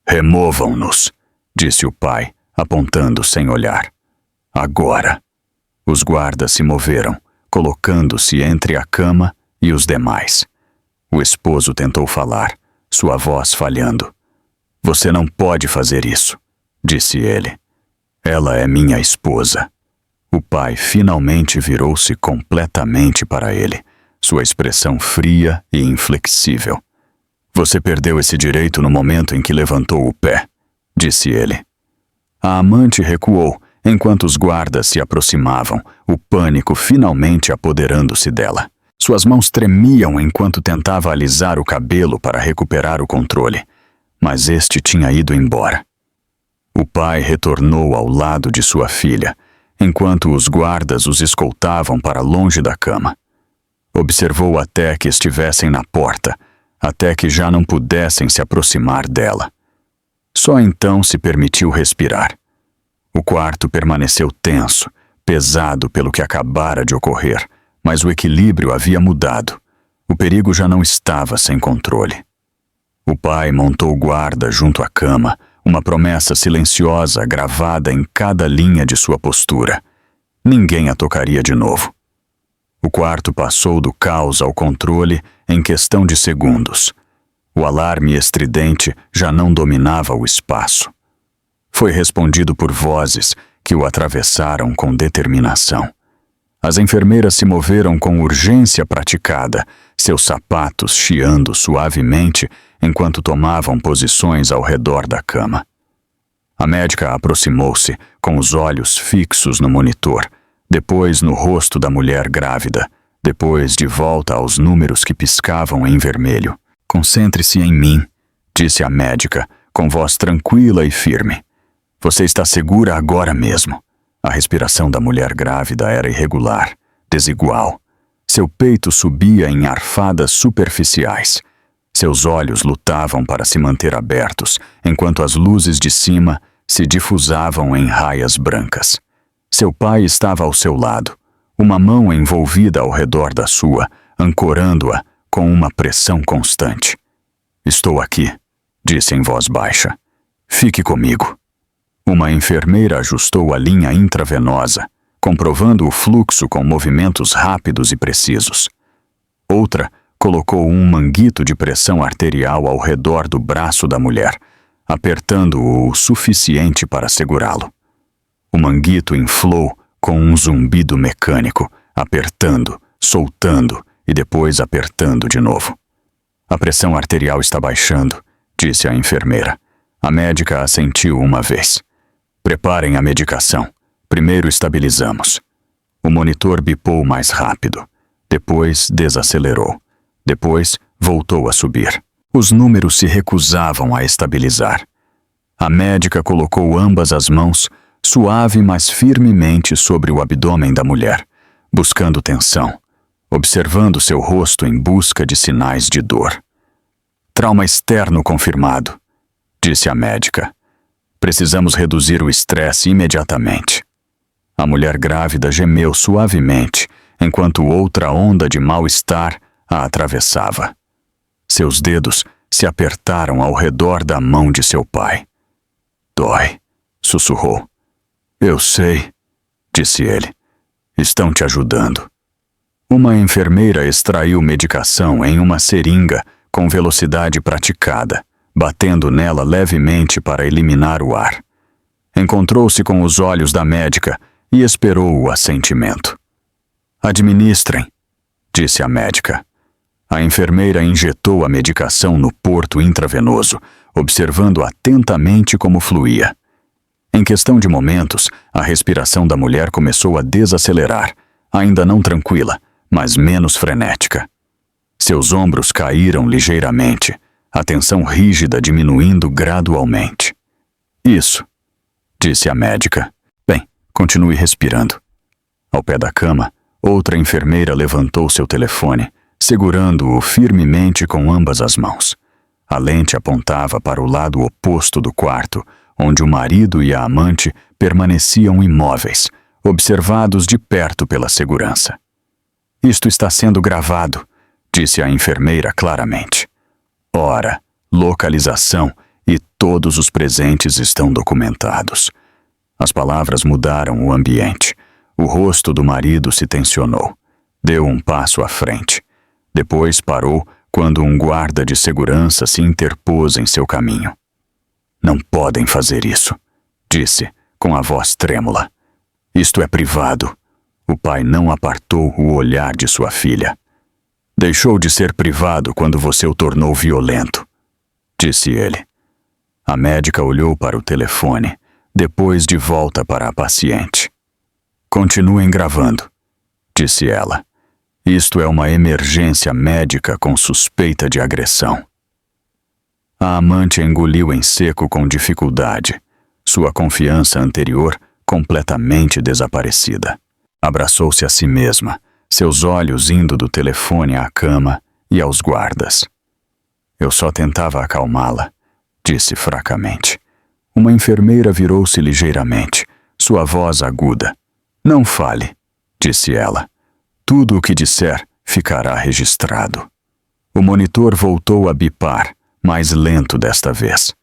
Removam-nos, disse o pai, apontando sem olhar. Agora. Os guardas se moveram, colocando-se entre a cama e os demais. O esposo tentou falar, sua voz falhando. Você não pode fazer isso, disse ele. Ela é minha esposa. O pai finalmente virou-se completamente para ele, sua expressão fria e inflexível. Você perdeu esse direito no momento em que levantou o pé, disse ele. A amante recuou, enquanto os guardas se aproximavam, o pânico finalmente apoderando-se dela. Suas mãos tremiam enquanto tentava alisar o cabelo para recuperar o controle, mas este tinha ido embora. O pai retornou ao lado de sua filha, enquanto os guardas os escoltavam para longe da cama. Observou até que estivessem na porta, até que já não pudessem se aproximar dela. Só então se permitiu respirar. O quarto permaneceu tenso, pesado pelo que acabara de ocorrer, mas o equilíbrio havia mudado. O perigo já não estava sem controle. O pai montou guarda junto à cama, uma promessa silenciosa gravada em cada linha de sua postura. Ninguém a tocaria de novo. O quarto passou do caos ao controle em questão de segundos. O alarme estridente já não dominava o espaço. Foi respondido por vozes que o atravessaram com determinação. As enfermeiras se moveram com urgência praticada, seus sapatos chiando suavemente enquanto tomavam posições ao redor da cama. A médica aproximou-se, com os olhos fixos no monitor, depois no rosto da mulher grávida, depois de volta aos números que piscavam em vermelho. Concentre-se em mim, disse a médica, com voz tranquila e firme. Você está segura agora mesmo. A respiração da mulher grávida era irregular, desigual. Seu peito subia em arfadas superficiais. Seus olhos lutavam para se manter abertos, enquanto as luzes de cima se difusavam em raias brancas. Seu pai estava ao seu lado, uma mão envolvida ao redor da sua, ancorando-a com uma pressão constante. Estou aqui, disse em voz baixa. Fique comigo. Uma enfermeira ajustou a linha intravenosa, comprovando o fluxo com movimentos rápidos e precisos. Outra colocou um manguito de pressão arterial ao redor do braço da mulher, apertando-o o suficiente para segurá-lo. O manguito inflou com um zumbido mecânico, apertando, soltando e depois apertando de novo. A pressão arterial está baixando, disse a enfermeira. A médica assentiu uma vez. Preparem a medicação. Primeiro estabilizamos. O monitor bipou mais rápido. Depois desacelerou. Depois voltou a subir. Os números se recusavam a estabilizar. A médica colocou ambas as mãos, suave mas firmemente, sobre o abdômen da mulher, buscando tensão, observando seu rosto em busca de sinais de dor. Trauma externo confirmado, disse a médica. Precisamos reduzir o estresse imediatamente. A mulher grávida gemeu suavemente, enquanto outra onda de mal-estar a atravessava. Seus dedos se apertaram ao redor da mão de seu pai. Dói, sussurrou. Eu sei, disse ele. Estão te ajudando. Uma enfermeira extraiu medicação em uma seringa com velocidade praticada, batendo nela levemente para eliminar o ar. Encontrou-se com os olhos da médica e esperou o assentimento. Administrem, disse a médica. A enfermeira injetou a medicação no porto intravenoso, observando atentamente como fluía. Em questão de momentos, a respiração da mulher começou a desacelerar, ainda não tranquila, mas menos frenética. Seus ombros caíram ligeiramente, a tensão rígida diminuindo gradualmente. Isso, disse a médica. Bem, continue respirando. Ao pé da cama, outra enfermeira levantou seu telefone, segurando-o firmemente com ambas as mãos. A lente apontava para o lado oposto do quarto, onde o marido e a amante permaneciam imóveis, observados de perto pela segurança. Isto está sendo gravado, disse a enfermeira claramente. Ora, localização e todos os presentes estão documentados. As palavras mudaram o ambiente. O rosto do marido se tensionou. Deu um passo à frente. Depois parou quando um guarda de segurança se interpôs em seu caminho. Não podem fazer isso, disse, com a voz trêmula. Isto é privado. O pai não apartou o olhar de sua filha. Deixou de ser privado quando você o tornou violento, disse ele. A médica olhou para o telefone, depois de volta para a paciente. Continuem gravando, disse ela. Isto é uma emergência médica com suspeita de agressão. A amante engoliu em seco com dificuldade, sua confiança anterior completamente desaparecida. Abraçou-se a si mesma, seus olhos indo do telefone à cama e aos guardas. Eu só tentava acalmá-la, disse fracamente. Uma enfermeira virou-se ligeiramente, sua voz aguda. Não fale, disse ela. Tudo o que disser ficará registrado. O monitor voltou a bipar, mais lento desta vez.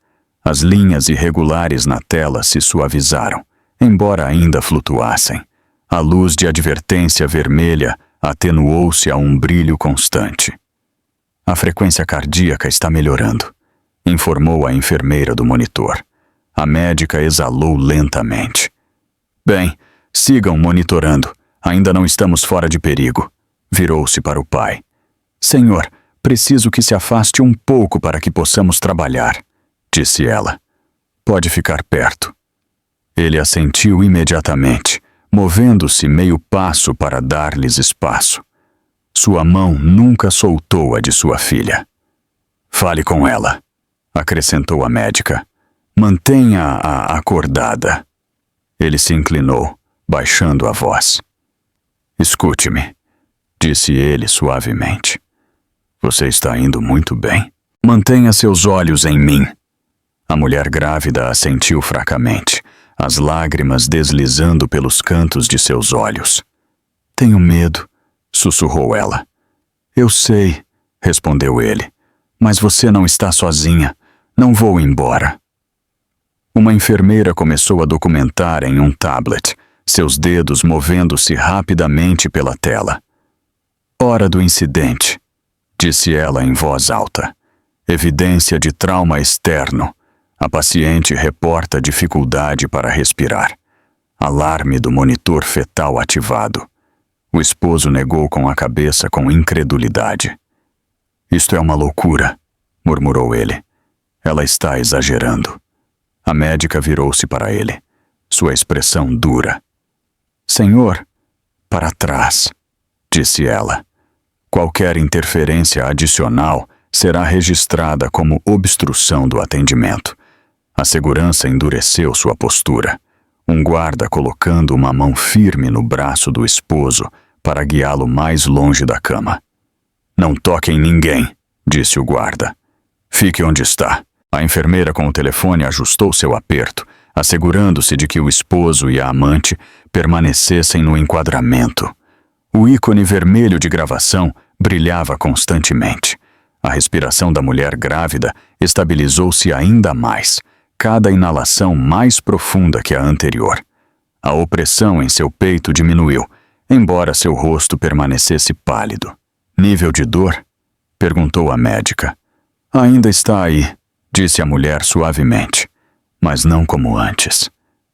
As linhas irregulares na tela se suavizaram, embora ainda flutuassem. A luz de advertência vermelha atenuou-se a um brilho constante. A frequência cardíaca está melhorando, informou a enfermeira do monitor. A médica exalou lentamente. Bem, sigam monitorando. Ainda não estamos fora de perigo. Virou-se para o pai. Senhor, preciso que se afaste um pouco para que possamos trabalhar, disse ela. Pode ficar perto. Ele assentiu imediatamente, movendo-se meio passo para dar-lhes espaço. Sua mão nunca soltou a de sua filha. Fale com ela, acrescentou a médica. Mantenha-a acordada. Ele se inclinou, baixando a voz. Escute-me, disse ele suavemente. Você está indo muito bem. Mantenha seus olhos em mim. A mulher grávida assentiu fracamente, as lágrimas deslizando pelos cantos de seus olhos. Tenho medo, sussurrou ela. Eu sei, respondeu ele, mas você não está sozinha. Não vou embora. Uma enfermeira começou a documentar em um tablet, seus dedos movendo-se rapidamente pela tela. Hora do incidente, disse ela em voz alta. Evidência de trauma externo. A paciente reporta dificuldade para respirar. Alarme do monitor fetal ativado. O esposo negou com a cabeça com incredulidade. Isto é uma loucura, murmurou ele. Ela está exagerando. A médica virou-se para ele, sua expressão dura. Senhor, para trás, disse ela. Qualquer interferência adicional será registrada como obstrução do atendimento. A segurança endureceu sua postura, um guarda colocando uma mão firme no braço do esposo para guiá-lo mais longe da cama. Não toque em ninguém, disse o guarda. Fique onde está. A enfermeira com o telefone ajustou seu aperto, assegurando-se de que o esposo e a amante permanecessem no enquadramento. O ícone vermelho de gravação brilhava constantemente. A respiração da mulher grávida estabilizou-se ainda mais, cada inalação mais profunda que a anterior. A opressão em seu peito diminuiu, embora seu rosto permanecesse pálido. Nível de dor? Perguntou a médica. Ainda está aí, disse a mulher suavemente, mas não como antes.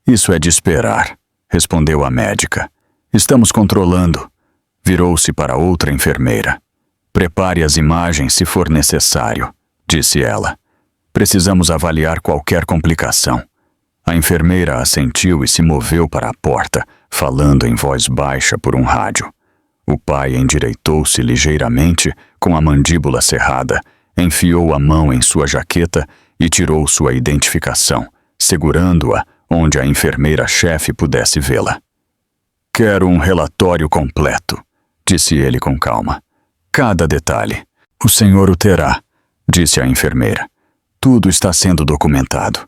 Isso é de esperar, respondeu a médica. Estamos controlando. Virou-se para outra enfermeira. Prepare as imagens se for necessário, disse ela. Precisamos avaliar qualquer complicação. A enfermeira assentiu e se moveu para a porta, falando em voz baixa por um rádio. O pai endireitou-se ligeiramente, com a mandíbula cerrada, enfiou a mão em sua jaqueta e tirou sua identificação, segurando-a onde a enfermeira-chefe pudesse vê-la. Quero um relatório completo, disse ele com calma. Cada detalhe. O senhor o terá, disse a enfermeira. Tudo está sendo documentado.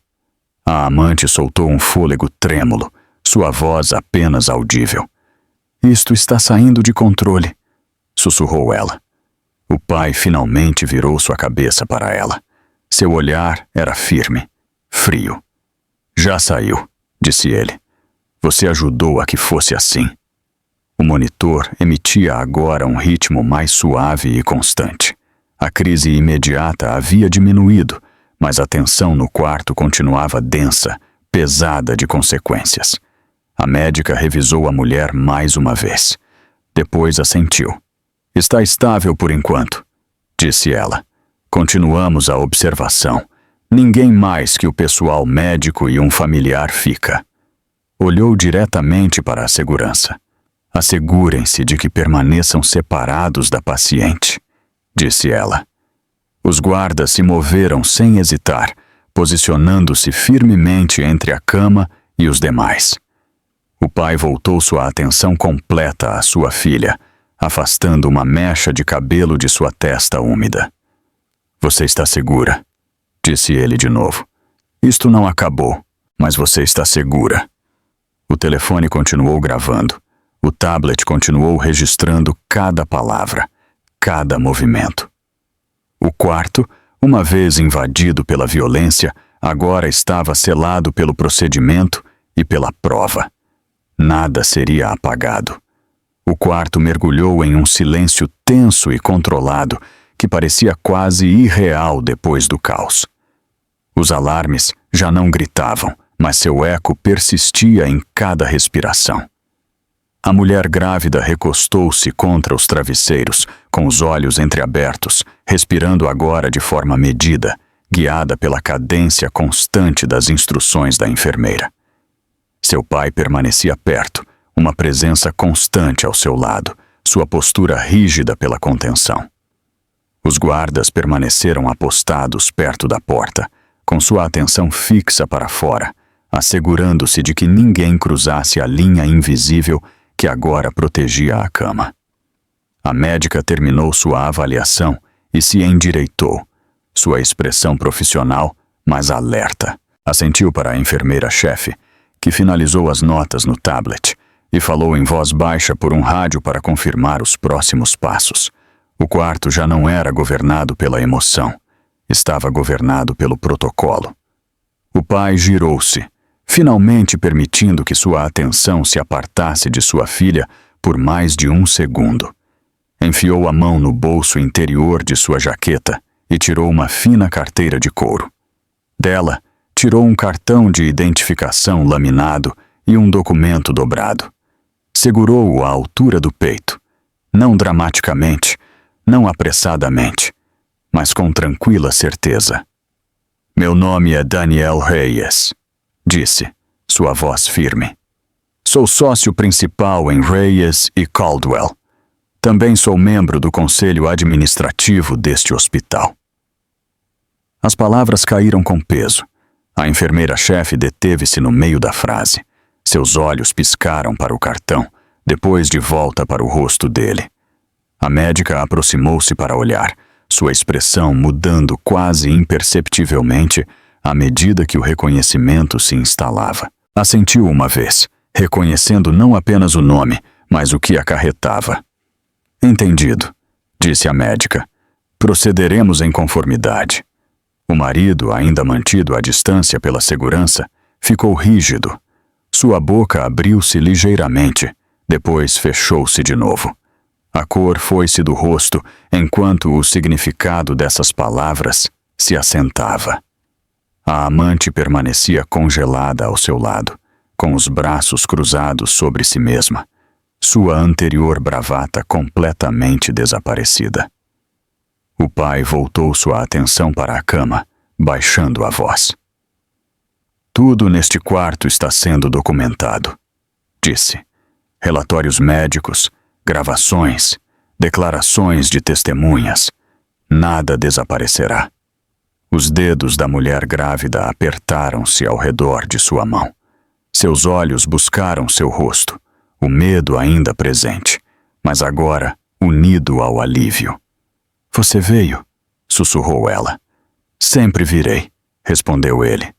A amante soltou um fôlego trêmulo, sua voz apenas audível. Isto está saindo de controle, sussurrou ela. O pai finalmente virou sua cabeça para ela. Seu olhar era firme, frio. Já saiu, disse ele. Você ajudou a que fosse assim. O monitor emitia agora um ritmo mais suave e constante. A crise imediata havia diminuído, mas a tensão no quarto continuava densa, pesada de consequências. A médica revisou a mulher mais uma vez. Depois assentiu. Está estável por enquanto, disse ela. Continuamos a observação. Ninguém mais que o pessoal médico e um familiar fica. Olhou diretamente para a segurança. Assegurem-se de que permaneçam separados da paciente, disse ela. Os guardas se moveram sem hesitar, posicionando-se firmemente entre a cama e os demais. O pai voltou sua atenção completa à sua filha, afastando uma mecha de cabelo de sua testa úmida. Você está segura, disse ele de novo. Isto não acabou, mas você está segura. O telefone continuou gravando. O tablet continuou registrando cada palavra, cada movimento. O quarto, uma vez invadido pela violência, agora estava selado pelo procedimento e pela prova. Nada seria apagado. O quarto mergulhou em um silêncio tenso e controlado que parecia quase irreal depois do caos. Os alarmes já não gritavam, mas seu eco persistia em cada respiração. A mulher grávida recostou-se contra os travesseiros, com os olhos entreabertos, respirando agora de forma medida, guiada pela cadência constante das instruções da enfermeira. Seu pai permanecia perto, uma presença constante ao seu lado, sua postura rígida pela contenção. Os guardas permaneceram apostados perto da porta, com sua atenção fixa para fora, assegurando-se de que ninguém cruzasse a linha invisível que agora protegia a cama. A médica terminou sua avaliação e se endireitou, sua expressão profissional, mas alerta. Assentiu para a enfermeira-chefe, que finalizou as notas no tablet e falou em voz baixa por um rádio para confirmar os próximos passos. O quarto já não era governado pela emoção, estava governado pelo protocolo. O pai girou-se, finalmente permitindo que sua atenção se apartasse de sua filha por mais de um segundo. Enfiou a mão no bolso interior de sua jaqueta e tirou uma fina carteira de couro. Dela, tirou um cartão de identificação laminado e um documento dobrado. Segurou-o à altura do peito, não dramaticamente, não apressadamente, mas com tranquila certeza. Meu nome é Daniel Reyes, disse, sua voz firme. Sou sócio principal em Reyes e Caldwell. Também sou membro do conselho administrativo deste hospital. As palavras caíram com peso. A enfermeira-chefe deteve-se no meio da frase. Seus olhos piscaram para o cartão, depois de volta para o rosto dele. A médica aproximou-se para olhar, sua expressão mudando quase imperceptivelmente à medida que o reconhecimento se instalava. Assentiu uma vez, reconhecendo não apenas o nome, mas o que acarretava. Entendido, disse a médica. Procederemos em conformidade. O marido, ainda mantido à distância pela segurança, ficou rígido. Sua boca abriu-se ligeiramente, depois fechou-se de novo. A cor foi-se do rosto, enquanto o significado dessas palavras se assentava. A amante permanecia congelada ao seu lado, com os braços cruzados sobre si mesma, sua anterior bravata completamente desaparecida. O pai voltou sua atenção para a cama, baixando a voz. Tudo neste quarto está sendo documentado, disse. Relatórios médicos, gravações, declarações de testemunhas. Nada desaparecerá. Os dedos da mulher grávida apertaram-se ao redor de sua mão. Seus olhos buscaram seu rosto, o medo ainda presente, mas agora unido ao alívio. Você veio, sussurrou ela. Sempre virei, respondeu ele.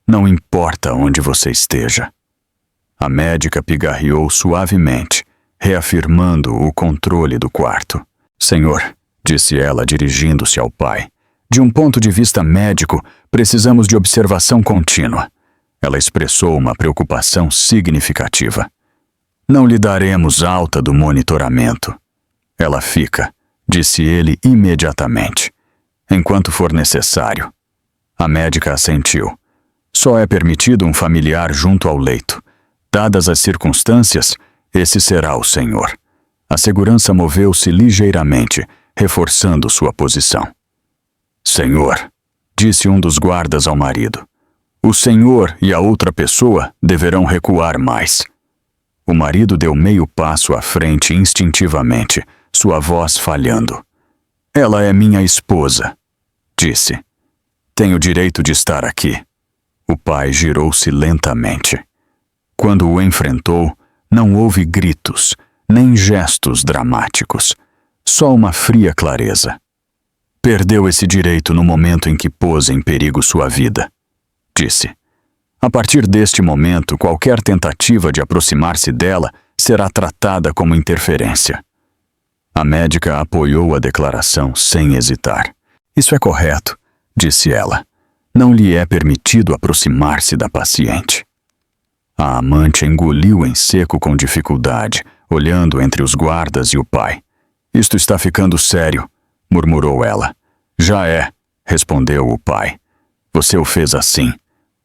Não importa onde você esteja. A médica pigarreou suavemente, reafirmando o controle do quarto. Senhor, disse ela dirigindo-se ao pai, De um ponto de vista médico, precisamos de observação contínua. Ela expressou uma preocupação significativa. Não lhe daremos alta do monitoramento. Ela fica, disse ele imediatamente, enquanto for necessário. A médica assentiu. Só é permitido um familiar junto ao leito. Dadas as circunstâncias, esse será o senhor. A segurança moveu-se ligeiramente, reforçando sua posição. Senhor, disse um dos guardas ao marido, o senhor e a outra pessoa deverão recuar mais. O marido deu meio passo à frente instintivamente, sua voz falhando. Ela é minha esposa, disse. Tenho direito de estar aqui. O pai girou-se lentamente. Quando o enfrentou, não houve gritos, nem gestos dramáticos, só uma fria clareza. Perdeu esse direito no momento em que pôs em perigo sua vida, disse. A partir deste momento, qualquer tentativa de aproximar-se dela será tratada como interferência. A médica apoiou a declaração sem hesitar. Isso é correto, disse ela. Não lhe é permitido aproximar-se da paciente. A amante engoliu em seco com dificuldade, olhando entre os guardas e o pai. Isto está ficando sério, murmurou ela. Já é, respondeu o pai. Você o fez assim.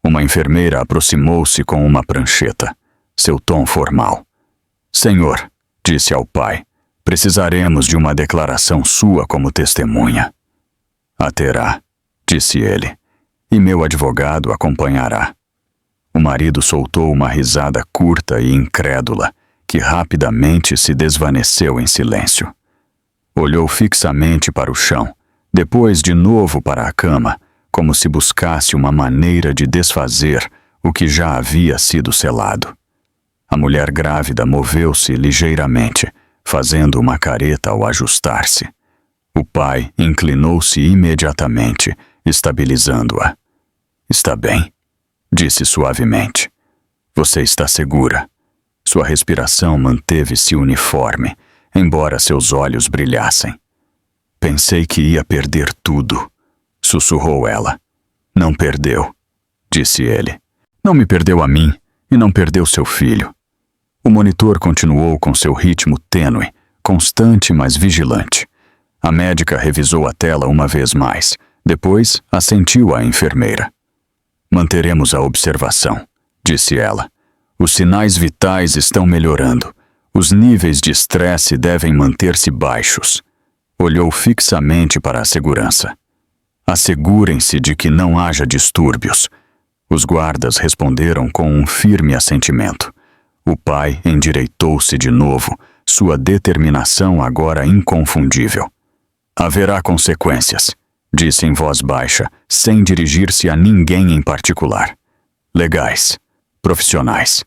Uma enfermeira aproximou-se com uma prancheta, seu tom formal. Senhor, disse ao pai, precisaremos de uma declaração sua como testemunha. A terá, disse ele, e meu advogado acompanhará. O marido soltou uma risada curta e incrédula, que rapidamente se desvaneceu em silêncio. Olhou fixamente para o chão, depois de novo para a cama, como se buscasse uma maneira de desfazer o que já havia sido selado. A mulher grávida moveu-se ligeiramente, fazendo uma careta ao ajustar-se. O pai inclinou-se imediatamente, estabilizando-a. Está bem, disse suavemente. Você está segura. Sua respiração manteve-se uniforme, embora seus olhos brilhassem. Pensei que ia perder tudo, sussurrou ela. Não perdeu, disse ele. Não me perdeu a mim e não perdeu seu filho. O monitor continuou com seu ritmo tênue, constante mas vigilante. A médica revisou a tela uma vez mais, depois assentiu à enfermeira. Manteremos a observação, disse ela. Os sinais vitais estão melhorando. Os níveis de estresse devem manter-se baixos. Olhou fixamente para a segurança. Assegurem-se de que não haja distúrbios. Os guardas responderam com um firme assentimento. O pai endireitou-se de novo, sua determinação agora inconfundível. Haverá consequências, disse em voz baixa, sem dirigir-se a ninguém em particular. Legais, profissionais.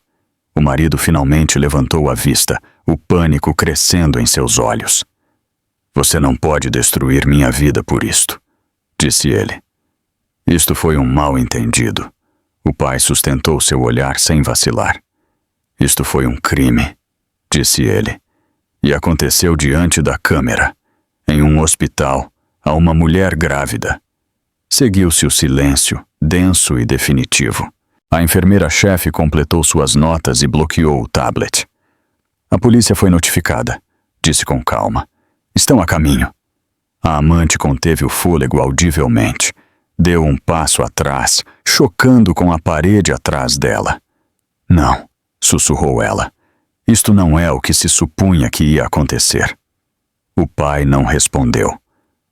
O marido finalmente levantou a vista, o pânico crescendo em seus olhos. Você não pode destruir minha vida por isto, disse ele. Isto foi um mal-entendido. O pai sustentou seu olhar sem vacilar. Isto foi um crime, disse ele. E aconteceu diante da câmera, em um hospital, a uma mulher grávida. Seguiu-se o silêncio, denso e definitivo. A enfermeira-chefe completou suas notas e bloqueou o tablet. A polícia foi notificada, disse com calma. Estão a caminho. A amante conteve o fôlego audivelmente. Deu um passo atrás, chocando com a parede atrás dela. Não, sussurrou ela. Isto não é o que se supunha que ia acontecer. O pai não respondeu.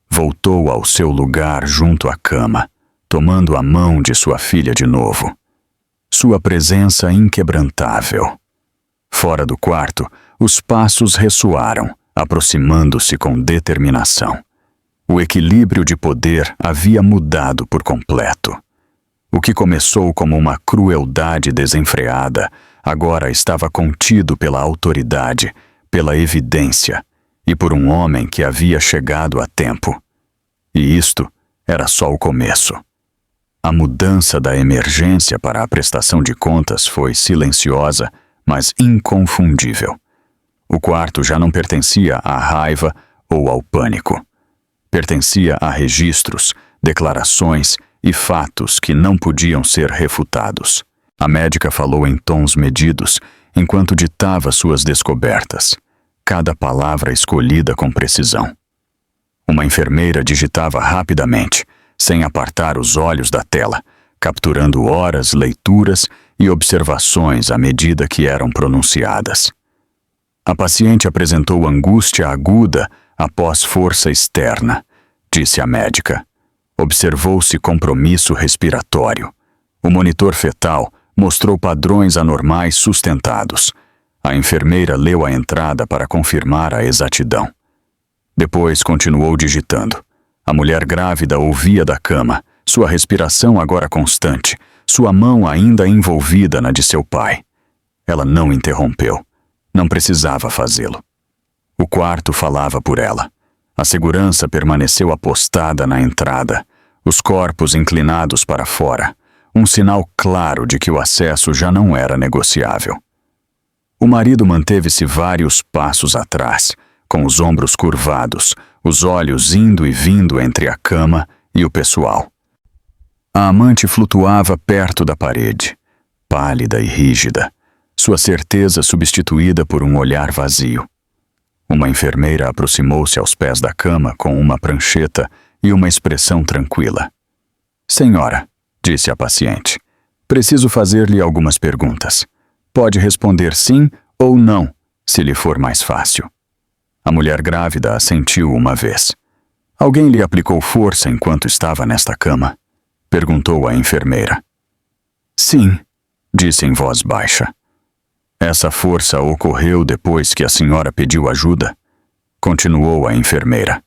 Voltou ao seu lugar junto à cama, tomando a mão de sua filha de novo. Sua presença inquebrantável. Fora do quarto, os passos ressoaram, aproximando-se com determinação. O equilíbrio de poder havia mudado por completo. O que começou como uma crueldade desenfreada, agora estava contido pela autoridade, pela evidência, e por um homem que havia chegado a tempo. E isto era só o começo. A mudança da emergência para a prestação de contas foi silenciosa, mas inconfundível. O quarto já não pertencia à raiva ou ao pânico. Pertencia a registros, declarações e fatos que não podiam ser refutados. A médica falou em tons medidos, enquanto ditava suas descobertas, cada palavra escolhida com precisão. Uma enfermeira digitava rapidamente, sem apartar os olhos da tela, capturando horas, leituras e observações à medida que eram pronunciadas. A paciente apresentou angústia aguda após força externa, disse a médica. Observou-se compromisso respiratório. O monitor fetal mostrou padrões anormais sustentados. A enfermeira leu a entrada para confirmar a exatidão. Depois continuou digitando. A mulher grávida ouvia da cama, sua respiração agora constante, sua mão ainda envolvida na de seu pai. Ela não interrompeu. Não precisava fazê-lo. O quarto falava por ela. A segurança permaneceu apostada na entrada, os corpos inclinados para fora, um sinal claro de que o acesso já não era negociável. O marido manteve-se vários passos atrás, com os ombros curvados, os olhos indo e vindo entre a cama e o pessoal. A amante flutuava perto da parede, pálida e rígida, sua certeza substituída por um olhar vazio. Uma enfermeira aproximou-se aos pés da cama com uma prancheta e uma expressão tranquila. Senhora, disse a paciente, preciso fazer-lhe algumas perguntas. Pode responder sim ou não, se lhe for mais fácil. A mulher grávida assentiu uma vez. Alguém lhe aplicou força enquanto estava nesta cama? Perguntou a enfermeira. Sim, disse em voz baixa. Essa força ocorreu depois que a senhora pediu ajuda? Continuou a enfermeira.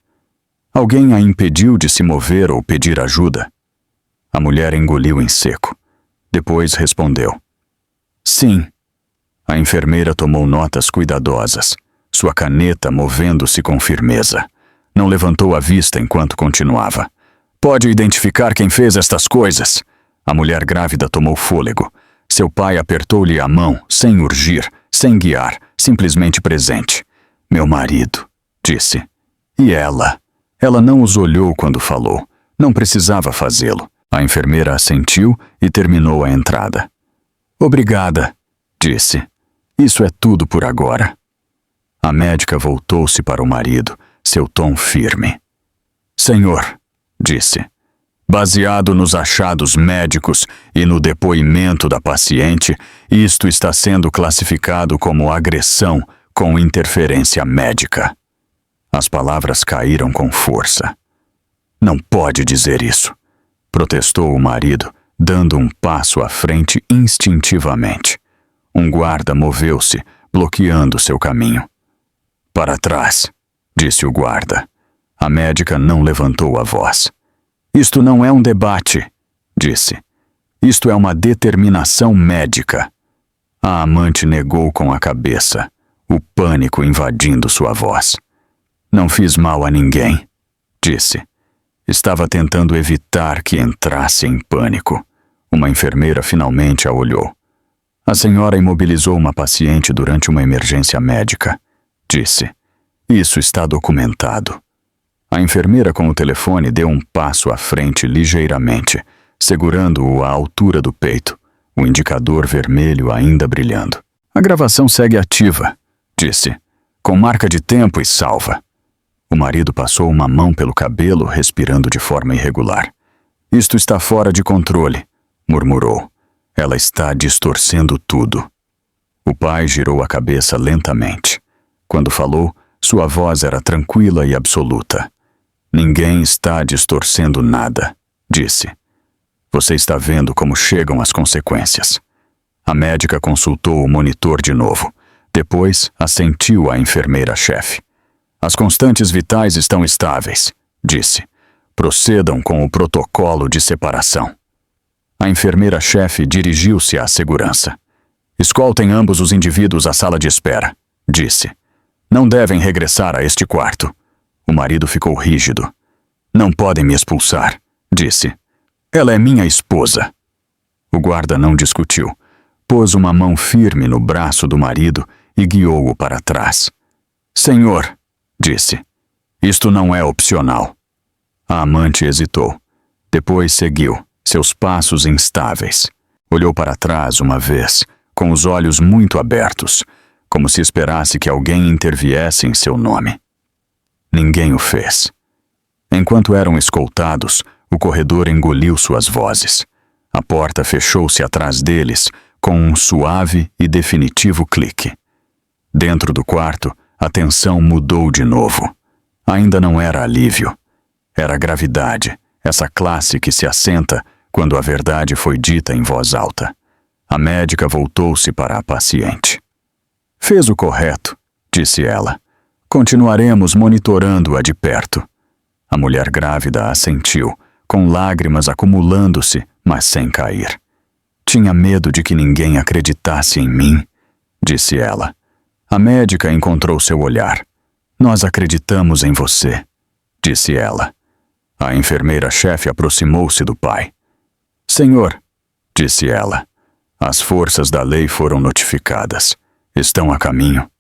Alguém a impediu de se mover ou pedir ajuda? A mulher engoliu em seco. Depois respondeu. Sim. A enfermeira tomou notas cuidadosas, sua caneta movendo-se com firmeza. Não levantou a vista enquanto continuava. Pode identificar quem fez estas coisas? A mulher grávida tomou fôlego. Seu pai apertou-lhe a mão, sem urgir, sem guiar, simplesmente presente. Meu marido, disse. E ela? Ela não os olhou quando falou. Não precisava fazê-lo. A enfermeira assentiu e terminou a entrada. Obrigada, disse. Isso é tudo por agora. A médica voltou-se para o marido, seu tom firme. Senhor, disse. Baseado nos achados médicos e no depoimento da paciente, isto está sendo classificado como agressão com interferência médica. As palavras caíram com força. Não pode dizer isso, protestou o marido, dando um passo à frente instintivamente. Um guarda moveu-se, bloqueando seu caminho. Para trás, disse o guarda. A médica não levantou a voz. Isto não é um debate, disse. Isto é uma determinação médica. A amante negou com a cabeça, o pânico invadindo sua voz. Não fiz mal a ninguém, disse. Estava tentando evitar que entrasse em pânico. Uma enfermeira finalmente a olhou. A senhora imobilizou uma paciente durante uma emergência médica, disse. Isso está documentado. A enfermeira com o telefone deu um passo à frente ligeiramente, segurando-o à altura do peito, o indicador vermelho ainda brilhando. A gravação segue ativa, disse, com marca de tempo e salva. O marido passou uma mão pelo cabelo, respirando de forma irregular. Isto está fora de controle, murmurou. Ela está distorcendo tudo. O pai girou a cabeça lentamente. Quando falou, sua voz era tranquila e absoluta. Ninguém está distorcendo nada, disse. Você está vendo como chegam as consequências. A médica consultou o monitor de novo. Depois, assentiu a enfermeira-chefe. As constantes vitais estão estáveis, disse. Procedam com o protocolo de separação. A enfermeira-chefe dirigiu-se à segurança. Escoltem ambos os indivíduos à sala de espera, disse. Não devem regressar a este quarto. O marido ficou rígido. Não podem me expulsar, disse. Ela é minha esposa. O guarda não discutiu. Pôs uma mão firme no braço do marido e guiou-o para trás. Senhor, disse. Isto não é opcional. A amante hesitou. Depois seguiu, seus passos instáveis. Olhou para trás uma vez, com os olhos muito abertos, como se esperasse que alguém interviesse em seu nome. Ninguém o fez. Enquanto eram escoltados, o corredor engoliu suas vozes. A porta fechou-se atrás deles com um suave e definitivo clique. Dentro do quarto, a tensão mudou de novo. Ainda não era alívio. Era gravidade, essa classe que se assenta quando a verdade foi dita em voz alta. A médica voltou-se para a paciente. Fez o correto, disse ela. Continuaremos monitorando-a de perto. A mulher grávida assentiu, com lágrimas acumulando-se, mas sem cair. Tinha medo de que ninguém acreditasse em mim, disse ela. A médica encontrou seu olhar. Nós acreditamos em você, disse ela. A enfermeira-chefe aproximou-se do pai. Senhor, disse ela, as forças da lei foram notificadas. Estão a caminho.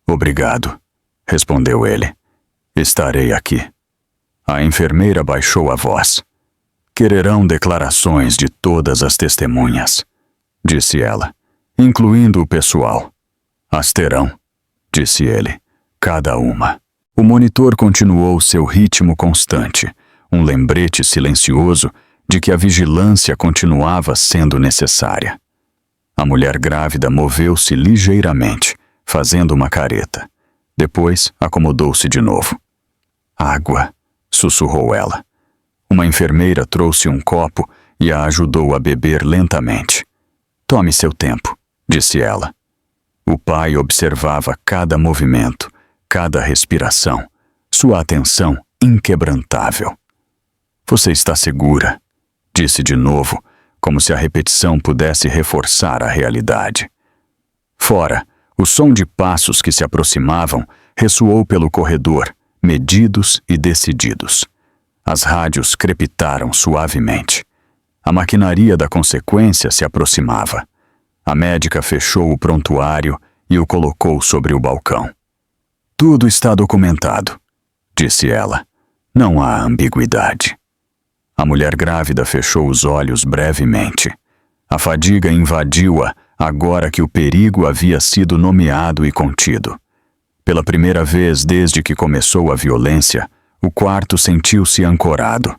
Obrigado, respondeu ele. Estarei aqui. A enfermeira baixou a voz. Quererão declarações de todas as testemunhas, disse ela, incluindo o pessoal. As terão, disse ele, cada uma. O monitor continuou seu ritmo constante, um lembrete silencioso de que a vigilância continuava sendo necessária. A mulher grávida moveu-se ligeiramente, fazendo uma careta. Depois acomodou-se de novo. Água, sussurrou ela. Uma enfermeira trouxe um copo e a ajudou a beber lentamente. Tome seu tempo, disse ela. O pai observava cada movimento, cada respiração, sua atenção inquebrantável. Você está segura, disse de novo, como se a repetição pudesse reforçar a realidade. Fora, o som de passos que se aproximavam ressoou pelo corredor, medidos e decididos. As rádios crepitaram suavemente. A maquinaria da consequência se aproximava. A médica fechou o prontuário e o colocou sobre o balcão. Tudo está documentado, disse ela. Não há ambiguidade. A mulher grávida fechou os olhos brevemente. A fadiga invadiu-a agora que o perigo havia sido nomeado e contido. Pela primeira vez desde que começou a violência, o quarto sentiu-se ancorado.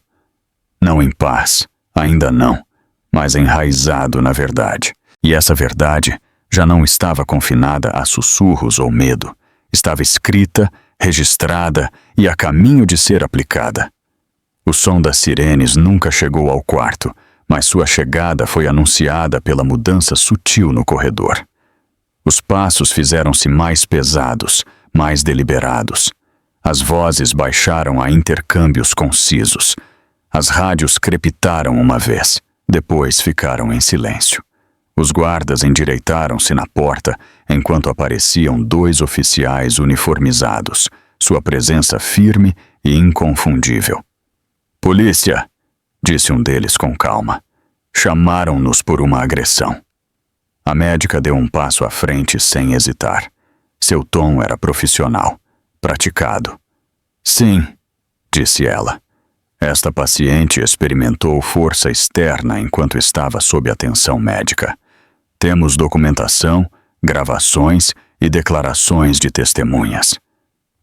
Não em paz, ainda não, mas enraizado na verdade. E essa verdade já não estava confinada a sussurros ou medo. Estava escrita, registrada e a caminho de ser aplicada. O som das sirenes nunca chegou ao quarto, mas sua chegada foi anunciada pela mudança sutil no corredor. Os passos fizeram-se mais pesados, mais deliberados. As vozes baixaram a intercâmbios concisos. As rádios crepitaram uma vez, depois ficaram em silêncio. Os guardas endireitaram-se na porta enquanto apareciam 2 oficiais uniformizados, sua presença firme e inconfundível. Polícia, disse um deles com calma. Chamaram-nos por uma agressão. A médica deu um passo à frente sem hesitar. Seu tom era profissional, praticado. Sim, disse ela. Esta paciente experimentou força externa enquanto estava sob atenção médica. Temos documentação, gravações e declarações de testemunhas.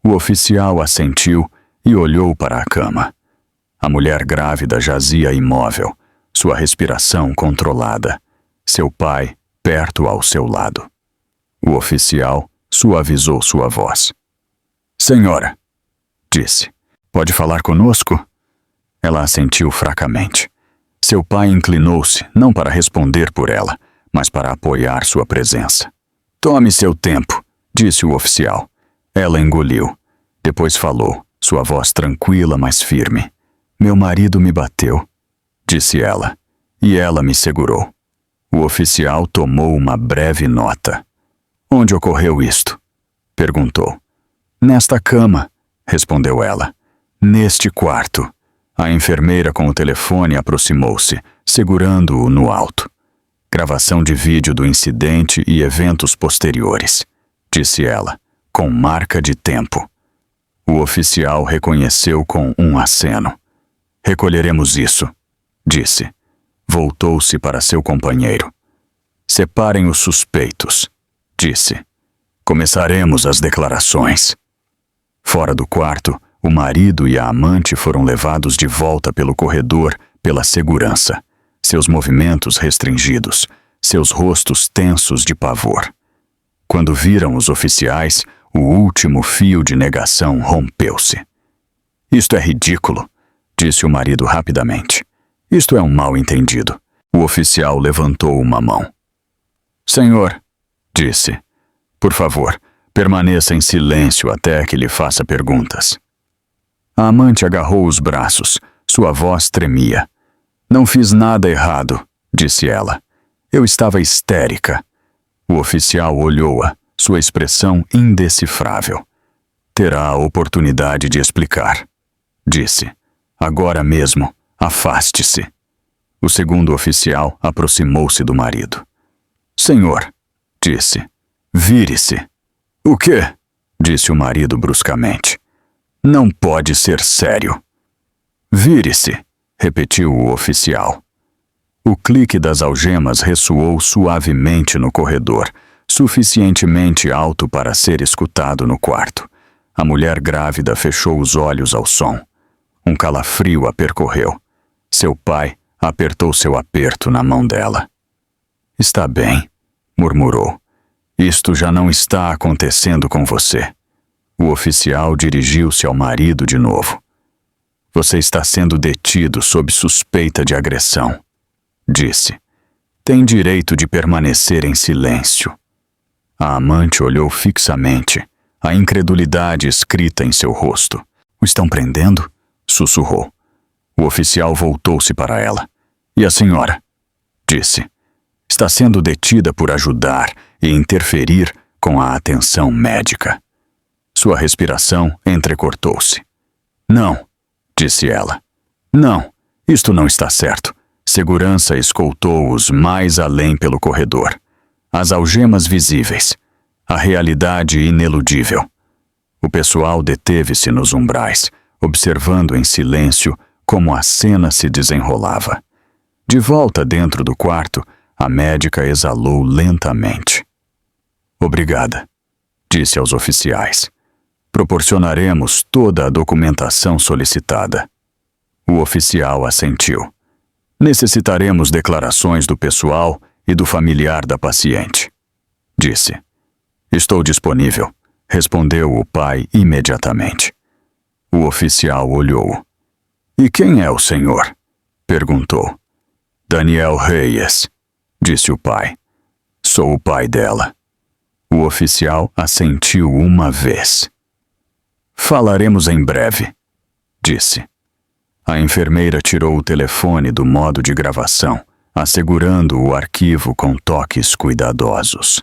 O oficial assentiu e olhou para a cama. A mulher grávida jazia imóvel, sua respiração controlada, seu pai perto ao seu lado. O oficial suavizou sua voz. Senhora, disse, pode falar conosco? Ela assentiu fracamente. Seu pai inclinou-se, não para responder por ela, mas para apoiar sua presença. Tome seu tempo, disse o oficial. Ela engoliu. Depois falou, sua voz tranquila, mas firme. Meu marido me bateu, disse ela, e ela me segurou. O oficial tomou uma breve nota. Onde ocorreu isto? Perguntou. Nesta cama, respondeu ela. Neste quarto. A enfermeira com o telefone aproximou-se, segurando-o no alto. Gravação de vídeo do incidente e eventos posteriores, disse ela, com marca de tempo. O oficial reconheceu com um aceno. Recolheremos isso, disse. Voltou-se para seu companheiro. Separem os suspeitos, disse. Começaremos as declarações. Fora do quarto, o marido e a amante foram levados de volta pelo corredor pela segurança, seus movimentos restringidos, seus rostos tensos de pavor. Quando viram os oficiais, o último fio de negação rompeu-se. Isto é ridículo, disse o marido rapidamente. Isto é um mal-entendido. O oficial levantou uma mão. Senhor, disse, por favor, permaneça em silêncio até que lhe faça perguntas. A amante agarrou os braços. Sua voz tremia. Não fiz nada errado, disse ela. Eu estava histérica. O oficial olhou-a, sua expressão indecifrável. Terá a oportunidade de explicar, disse. Agora mesmo, afaste-se. O segundo oficial aproximou-se do marido. Senhor, disse, vire-se. O quê? Disse o marido bruscamente. Não pode ser sério. Vire-se, repetiu o oficial. O clique das algemas ressoou suavemente no corredor, suficientemente alto para ser escutado no quarto. A mulher grávida fechou os olhos ao som. Um calafrio a percorreu. Seu pai apertou seu aperto na mão dela. Está bem, murmurou. Isto já não está acontecendo com você. O oficial dirigiu-se ao marido de novo. Você está sendo detido sob suspeita de agressão, disse. Tem direito de permanecer em silêncio. A amante olhou fixamente, a incredulidade escrita em seu rosto. O estão prendendo? Sussurrou. O oficial voltou-se para ela. E a senhora? Disse. Está sendo detida por ajudar e interferir com a atenção médica. Sua respiração entrecortou-se. Não, disse ela. Não, isto não está certo. Segurança escoltou-os mais além pelo corredor. As algemas visíveis. A realidade ineludível. O pessoal deteve-se nos umbrais, observando em silêncio como a cena se desenrolava. De volta dentro do quarto, a médica exalou lentamente. Obrigada, disse aos oficiais. Proporcionaremos toda a documentação solicitada. O oficial assentiu. Necessitaremos declarações do pessoal e do familiar da paciente, disse. Estou disponível, respondeu o pai imediatamente. O oficial olhou. E quem é o senhor? Perguntou. Daniel Reyes, disse o pai. Sou o pai dela. O oficial assentiu uma vez. Falaremos em breve, disse. A enfermeira tirou o telefone do modo de gravação, assegurando o arquivo com toques cuidadosos.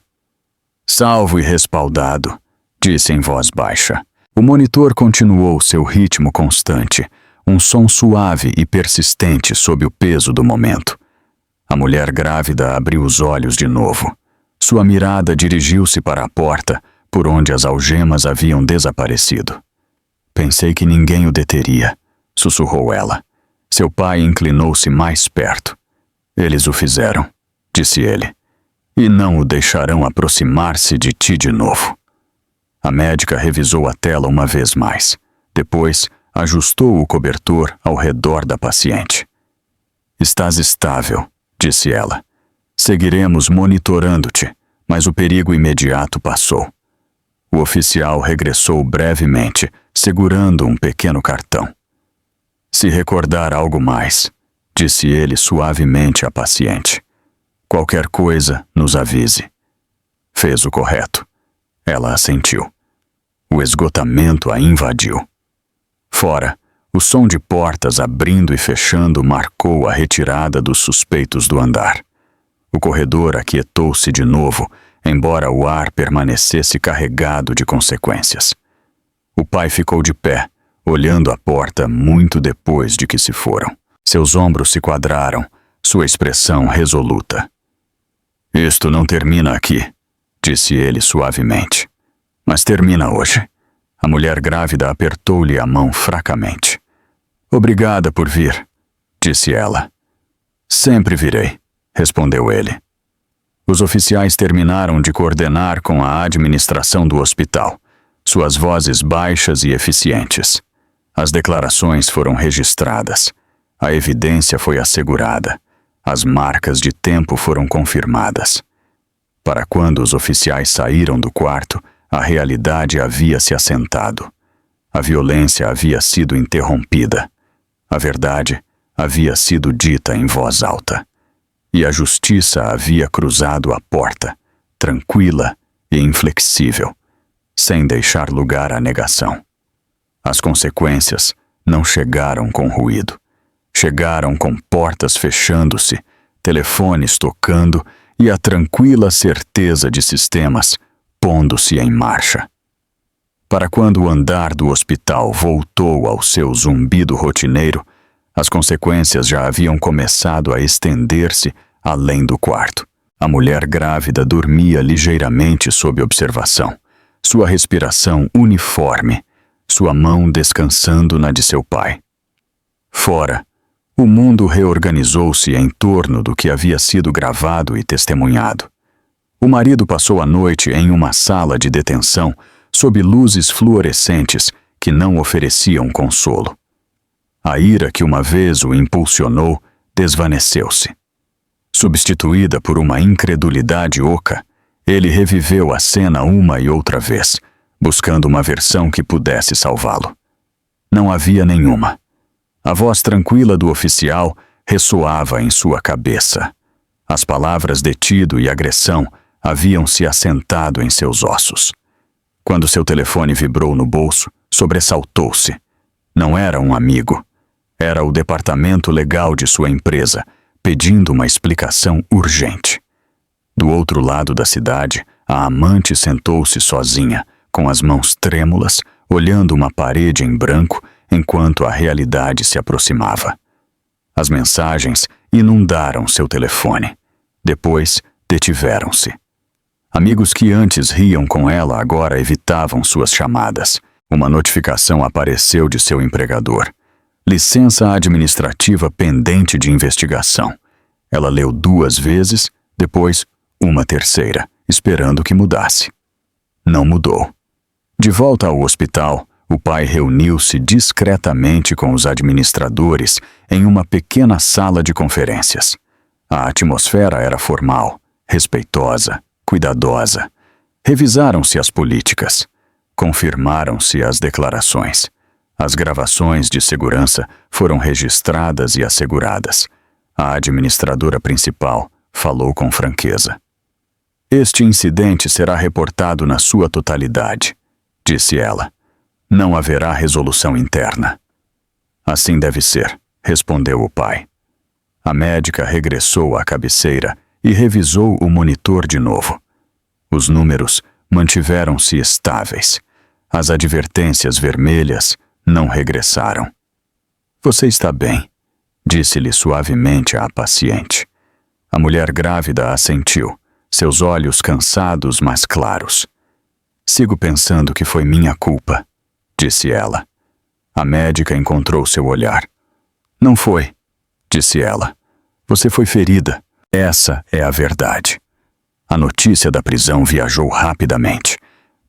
Salvo e respaldado, disse em voz baixa. O monitor continuou seu ritmo constante, um som suave e persistente sob o peso do momento. A mulher grávida abriu os olhos de novo. Sua mirada dirigiu-se para a porta, por onde as algemas haviam desaparecido. Pensei que ninguém o deteria, sussurrou ela. Seu pai inclinou-se mais perto. Eles o fizeram, disse ele. E não o deixarão aproximar-se de ti de novo. A médica revisou a tela uma vez mais. Depois, ajustou o cobertor ao redor da paciente. Estás estável, disse ela. Seguiremos monitorando-te, mas o perigo imediato passou. O oficial regressou brevemente, segurando um pequeno cartão. Se recordar algo mais, disse ele suavemente à paciente. Qualquer coisa, nos avise. Fez o correto. Ela assentiu. O esgotamento a invadiu. Fora, o som de portas abrindo e fechando marcou a retirada dos suspeitos do andar. O corredor aquietou-se de novo, embora o ar permanecesse carregado de consequências. O pai ficou de pé, olhando a porta muito depois de que se foram. Seus ombros se quadraram, sua expressão resoluta. Isto não termina aqui, disse ele suavemente. Mas termina hoje. A mulher grávida apertou-lhe a mão fracamente. Obrigada por vir, disse ela. Sempre virei, respondeu ele. Os oficiais terminaram de coordenar com a administração do hospital, suas vozes baixas e eficientes. As declarações foram registradas, a evidência foi assegurada, as marcas de tempo foram confirmadas. Para quando os oficiais saíram do quarto, a realidade havia se assentado. A violência havia sido interrompida. A verdade havia sido dita em voz alta. E a justiça havia cruzado a porta, tranquila e inflexível, sem deixar lugar à negação. As consequências não chegaram com ruído. Chegaram com portas fechando-se, telefones tocando e a tranquila certeza de sistemas pondo-se em marcha. Para quando o andar do hospital voltou ao seu zumbido rotineiro, as consequências já haviam começado a estender-se além do quarto. A mulher grávida dormia ligeiramente sob observação, sua respiração uniforme, sua mão descansando na de seu pai. Fora, o mundo reorganizou-se em torno do que havia sido gravado e testemunhado. O marido passou a noite em uma sala de detenção sob luzes fluorescentes que não ofereciam consolo. A ira que uma vez o impulsionou desvaneceu-se. Substituída por uma incredulidade oca, ele reviveu a cena uma e outra vez, buscando uma versão que pudesse salvá-lo. Não havia nenhuma. A voz tranquila do oficial ressoava em sua cabeça. As palavras detido e agressão haviam se assentado em seus ossos. Quando seu telefone vibrou no bolso, sobressaltou-se. Não era um amigo. Era o departamento legal de sua empresa, pedindo uma explicação urgente. Do outro lado da cidade, a amante sentou-se sozinha, com as mãos trêmulas, olhando uma parede em branco, enquanto a realidade se aproximava. As mensagens inundaram seu telefone. Depois, detiveram-se. Amigos que antes riam com ela agora evitavam suas chamadas. Uma notificação apareceu de seu empregador. Licença administrativa pendente de investigação. Ela leu 2 vezes, depois uma terceira, esperando que mudasse. Não mudou. De volta ao hospital, o pai reuniu-se discretamente com os administradores em uma pequena sala de conferências. A atmosfera era formal, respeitosa, cuidadosa. Revisaram-se as políticas. Confirmaram-se as declarações. As gravações de segurança foram registradas e asseguradas. A administradora principal falou com franqueza. Este incidente será reportado na sua totalidade, disse ela. Não haverá resolução interna. Assim deve ser, respondeu o pai. A médica regressou à cabeceira e revisou o monitor de novo. Os números mantiveram-se estáveis. As advertências vermelhas não regressaram. Você está bem, disse-lhe suavemente a paciente. A mulher grávida assentiu, seus olhos cansados, mas claros. Sigo pensando que foi minha culpa, disse ela. A médica encontrou seu olhar. Não foi, disse ela. Você foi ferida. Essa é a verdade. A notícia da prisão viajou rapidamente.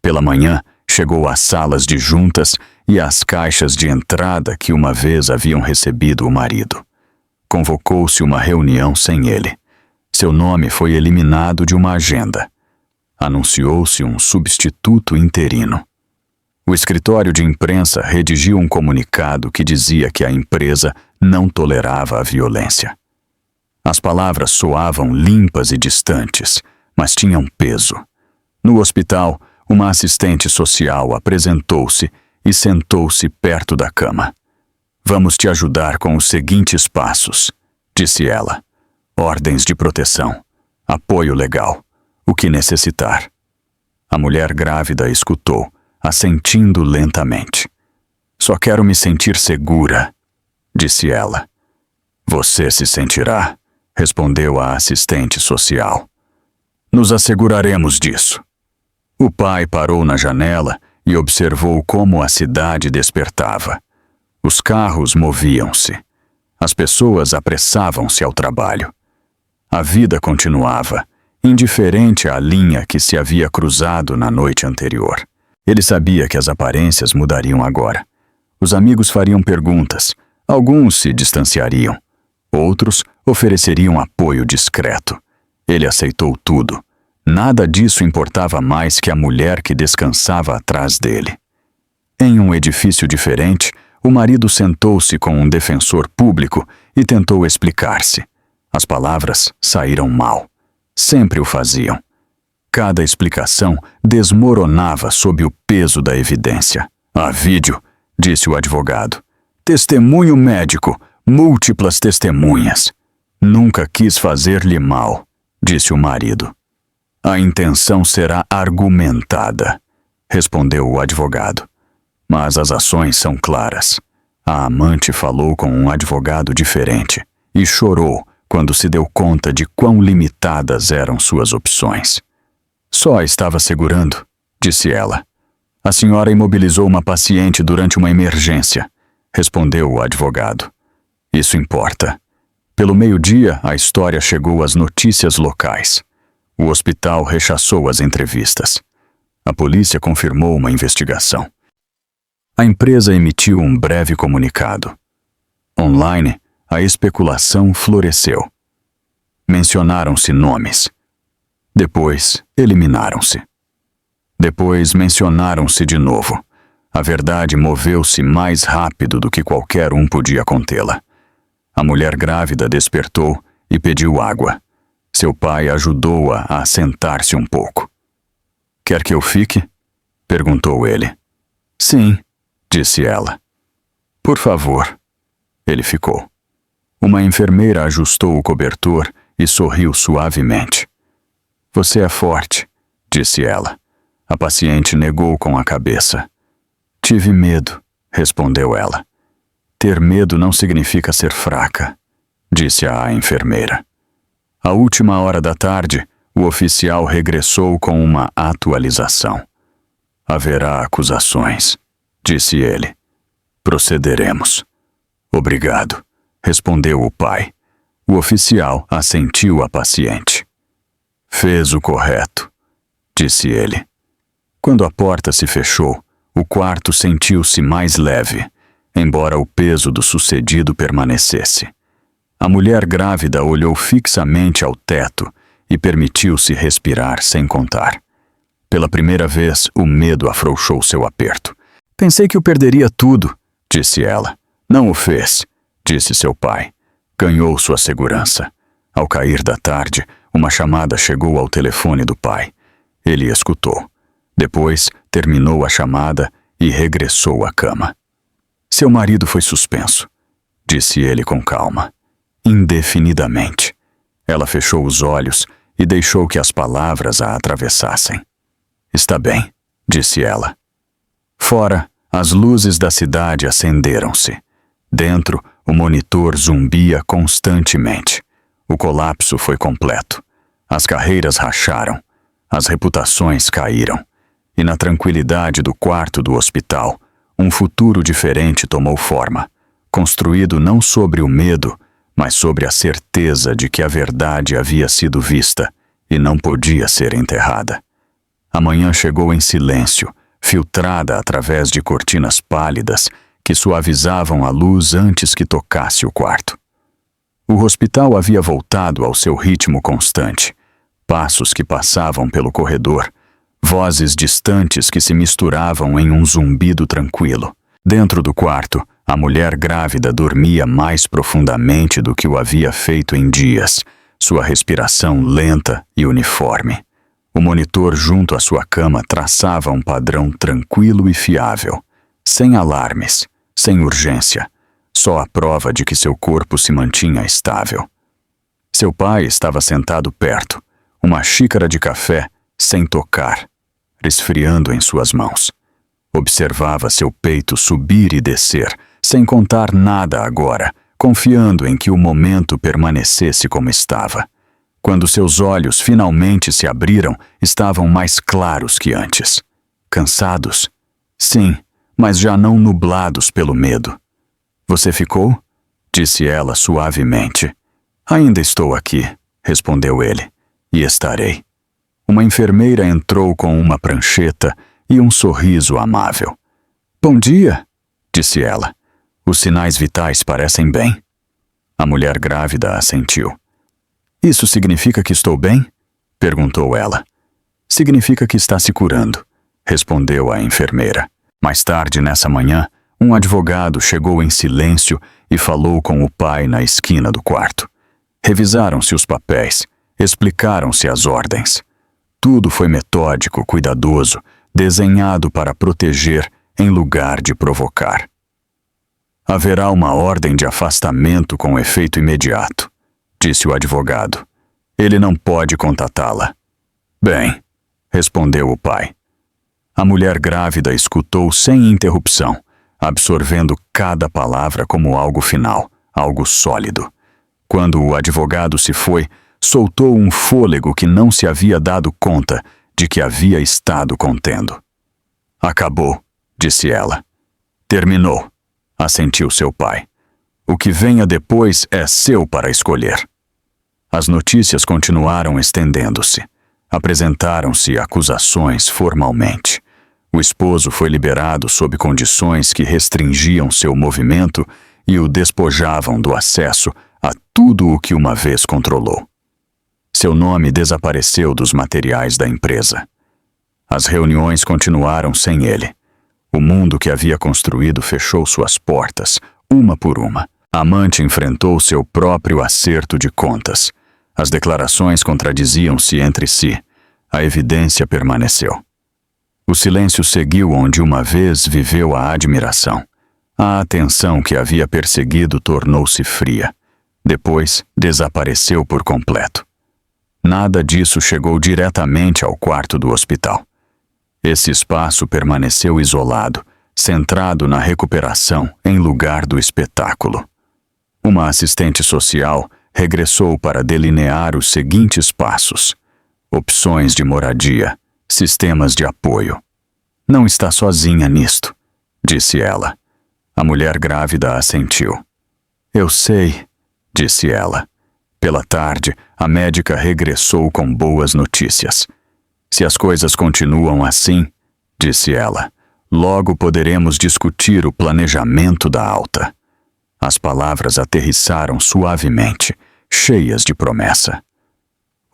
Pela manhã, chegou às salas de juntas e às caixas de entrada que uma vez haviam recebido o marido. Convocou-se uma reunião sem ele. Seu nome foi eliminado de uma agenda. Anunciou-se um substituto interino. O escritório de imprensa redigiu um comunicado que dizia que a empresa não tolerava a violência. As palavras soavam limpas e distantes, mas tinham peso. No hospital, uma assistente social apresentou-se e sentou-se perto da cama. Vamos te ajudar com os seguintes passos, disse ela. Ordens de proteção, apoio legal, o que necessitar. A mulher grávida escutou, assentindo lentamente. Só quero me sentir segura, disse ela. Você se sentirá, respondeu a assistente social. Nos asseguraremos disso. O pai parou na janela e observou como a cidade despertava. Os carros moviam-se. As pessoas apressavam-se ao trabalho. A vida continuava, indiferente à linha que se havia cruzado na noite anterior. Ele sabia que as aparências mudariam agora. Os amigos fariam perguntas. Alguns se distanciariam. Outros ofereceriam apoio discreto. Ele aceitou tudo. Nada disso importava mais que a mulher que descansava atrás dele. Em um edifício diferente, o marido sentou-se com um defensor público e tentou explicar-se. As palavras saíram mal. Sempre o faziam. Cada explicação desmoronava sob o peso da evidência. Há vídeo, disse o advogado. Testemunho médico, múltiplas testemunhas. Nunca quis fazer-lhe mal, disse o marido. A intenção será argumentada, respondeu o advogado. Mas as ações são claras. A amante falou com um advogado diferente e chorou quando se deu conta de quão limitadas eram suas opções. Só a estava segurando, disse ela. A senhora imobilizou uma paciente durante uma emergência, respondeu o advogado. Isso importa. Pelo meio-dia, a história chegou às notícias locais. O hospital rechaçou as entrevistas. A polícia confirmou uma investigação. A empresa emitiu um breve comunicado. Online, a especulação floresceu. Mencionaram-se nomes. Depois, eliminaram-se. Depois, mencionaram-se de novo. A verdade moveu-se mais rápido do que qualquer um podia contê-la. A mulher grávida despertou e pediu água. Seu pai ajudou-a a sentar-se um pouco. Quer que eu fique? Perguntou ele. Sim, disse ela. Por favor. Ele ficou. Uma enfermeira ajustou o cobertor e sorriu suavemente. Você é forte, disse ela. A paciente negou com a cabeça. Tive medo, respondeu ela. Ter medo não significa ser fraca, disse a enfermeira. À última hora da tarde, o oficial regressou com uma atualização. Haverá acusações, disse ele. Procederemos. Obrigado, respondeu o pai. O oficial assentiu à paciente. Fez o correto, disse ele. Quando a porta se fechou, o quarto sentiu-se mais leve, embora o peso do sucedido permanecesse. A mulher grávida olhou fixamente ao teto e permitiu-se respirar sem contar. Pela primeira vez, o medo afrouxou seu aperto. Pensei que o perderia tudo, disse ela. Não o fez, disse seu pai. Ganhou sua segurança. Ao cair da tarde, uma chamada chegou ao telefone do pai. Ele escutou. Depois, terminou a chamada e regressou à cama. Seu marido foi suspenso, disse ele com calma. Indefinidamente. Ela fechou os olhos e deixou que as palavras a atravessassem. Está bem, disse ela. Fora, as luzes da cidade acenderam-se. Dentro, o monitor zumbia constantemente. O colapso foi completo. As carreiras racharam. As reputações caíram. E na tranquilidade do quarto do hospital, um futuro diferente tomou forma, construído não sobre o medo, mas sobre a certeza de que a verdade havia sido vista e não podia ser enterrada. A manhã chegou em silêncio, filtrada através de cortinas pálidas que suavizavam a luz antes que tocasse o quarto. O hospital havia voltado ao seu ritmo constante, passos que passavam pelo corredor, vozes distantes que se misturavam em um zumbido tranquilo. Dentro do quarto, a mulher grávida dormia mais profundamente do que o havia feito em dias, sua respiração lenta e uniforme. O monitor junto à sua cama traçava um padrão tranquilo e fiável, sem alarmes, sem urgência, só a prova de que seu corpo se mantinha estável. Seu pai estava sentado perto, uma xícara de café, sem tocar, resfriando em suas mãos. Observava seu peito subir e descer, sem contar nada agora, confiando em que o momento permanecesse como estava. Quando seus olhos finalmente se abriram, estavam mais claros que antes. Cansados? Sim, mas já não nublados pelo medo. Você ficou? Disse ela suavemente. Ainda estou aqui, respondeu ele, e estarei. Uma enfermeira entrou com uma prancheta e um sorriso amável. Bom dia, disse ela. Os sinais vitais parecem bem. A mulher grávida assentiu. Isso significa que estou bem? Perguntou ela. Significa que está se curando, respondeu a enfermeira. Mais tarde nessa manhã, um advogado chegou em silêncio e falou com o pai na esquina do quarto. Revisaram-se os papéis, explicaram-se as ordens. Tudo foi metódico, cuidadoso, desenhado para proteger em lugar de provocar. Haverá uma ordem de afastamento com efeito imediato, disse o advogado. Ele não pode contatá-la. Bem, respondeu o pai. A mulher grávida escutou sem interrupção, absorvendo cada palavra como algo final, algo sólido. Quando o advogado se foi, soltou um fôlego que não se havia dado conta de que havia estado contendo. Acabou, disse ela. Terminou, assentiu seu pai. O que venha depois é seu para escolher. As notícias continuaram estendendo-se. Apresentaram-se acusações formalmente. O esposo foi liberado sob condições que restringiam seu movimento e o despojavam do acesso a tudo o que uma vez controlou. Seu nome desapareceu dos materiais da empresa. As reuniões continuaram sem ele. O mundo que havia construído fechou suas portas, uma por uma. A amante enfrentou seu próprio acerto de contas. As declarações contradiziam-se entre si. A evidência permaneceu. O silêncio seguiu onde uma vez viveu a admiração. A atenção que havia perseguido tornou-se fria. Depois, desapareceu por completo. Nada disso chegou diretamente ao quarto do hospital. Esse espaço permaneceu isolado, centrado na recuperação em lugar do espetáculo. Uma assistente social regressou para delinear os seguintes passos: opções de moradia, sistemas de apoio. Não está sozinha nisto, disse ela. A mulher grávida assentiu. Eu sei, disse ela. Pela tarde, a médica regressou com boas notícias. Se as coisas continuam assim, disse ela, logo poderemos discutir o planejamento da alta. As palavras aterrissaram suavemente, cheias de promessa.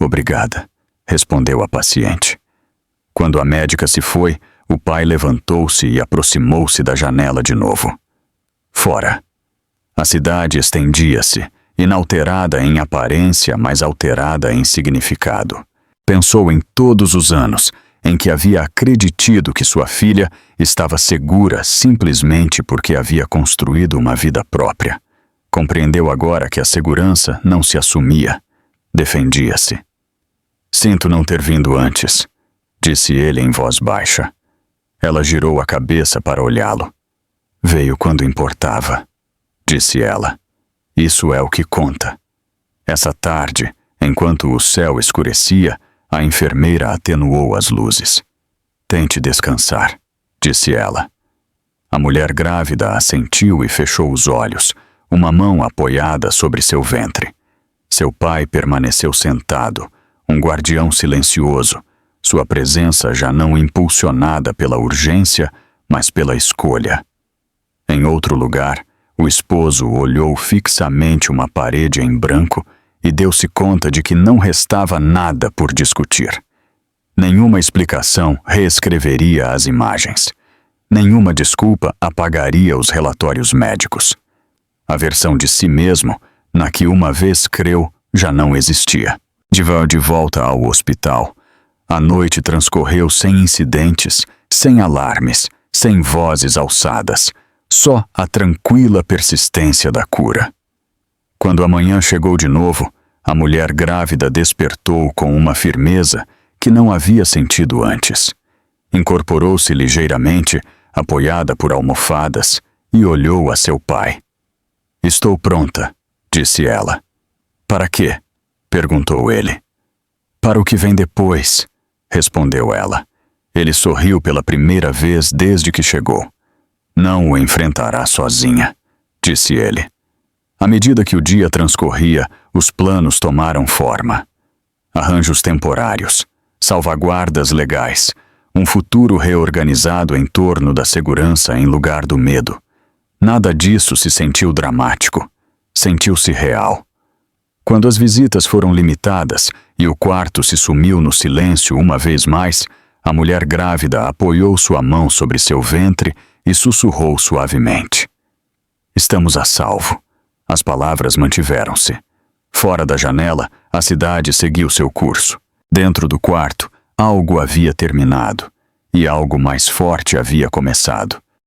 Obrigada, respondeu a paciente. Quando a médica se foi, o pai levantou-se e aproximou-se da janela de novo. Fora. A cidade estendia-se, inalterada em aparência, mas alterada em significado. Pensou em todos os anos em que havia acreditado que sua filha estava segura simplesmente porque havia construído uma vida própria. Compreendeu agora que a segurança não se assumia, defendia-se. Sinto não ter vindo antes, disse ele em voz baixa. Ela girou a cabeça para olhá-lo. Veio quando importava, disse ela. Isso é o que conta. Essa tarde, enquanto o céu escurecia, a enfermeira atenuou as luzes. Tente descansar, disse ela. A mulher grávida assentiu e fechou os olhos, uma mão apoiada sobre seu ventre. Seu pai permaneceu sentado, um guardião silencioso, sua presença já não impulsionada pela urgência, mas pela escolha. Em outro lugar, o esposo olhou fixamente uma parede em branco e deu-se conta de que não restava nada por discutir. Nenhuma explicação reescreveria as imagens. Nenhuma desculpa apagaria os relatórios médicos. A versão de si mesmo, na que uma vez creu, já não existia. De volta ao hospital, a noite transcorreu sem incidentes, sem alarmes, sem vozes alçadas, só a tranquila persistência da cura. Quando a manhã chegou de novo, a mulher grávida despertou com uma firmeza que não havia sentido antes. Incorporou-se ligeiramente, apoiada por almofadas, e olhou a seu pai. Estou pronta, disse ela. Para quê? Perguntou ele. Para o que vem depois, respondeu ela. Ele sorriu pela primeira vez desde que chegou. Não o enfrentará sozinha, disse ele. À medida que o dia transcorria, os planos tomaram forma. Arranjos temporários, salvaguardas legais, um futuro reorganizado em torno da segurança em lugar do medo. Nada disso se sentiu dramático. Sentiu-se real. Quando as visitas foram limitadas e o quarto se sumiu no silêncio uma vez mais, a mulher grávida apoiou sua mão sobre seu ventre e sussurrou suavemente. Estamos a salvo. As palavras mantiveram-se. Fora da janela, a cidade seguiu seu curso. Dentro do quarto, algo havia terminado, e algo mais forte havia começado.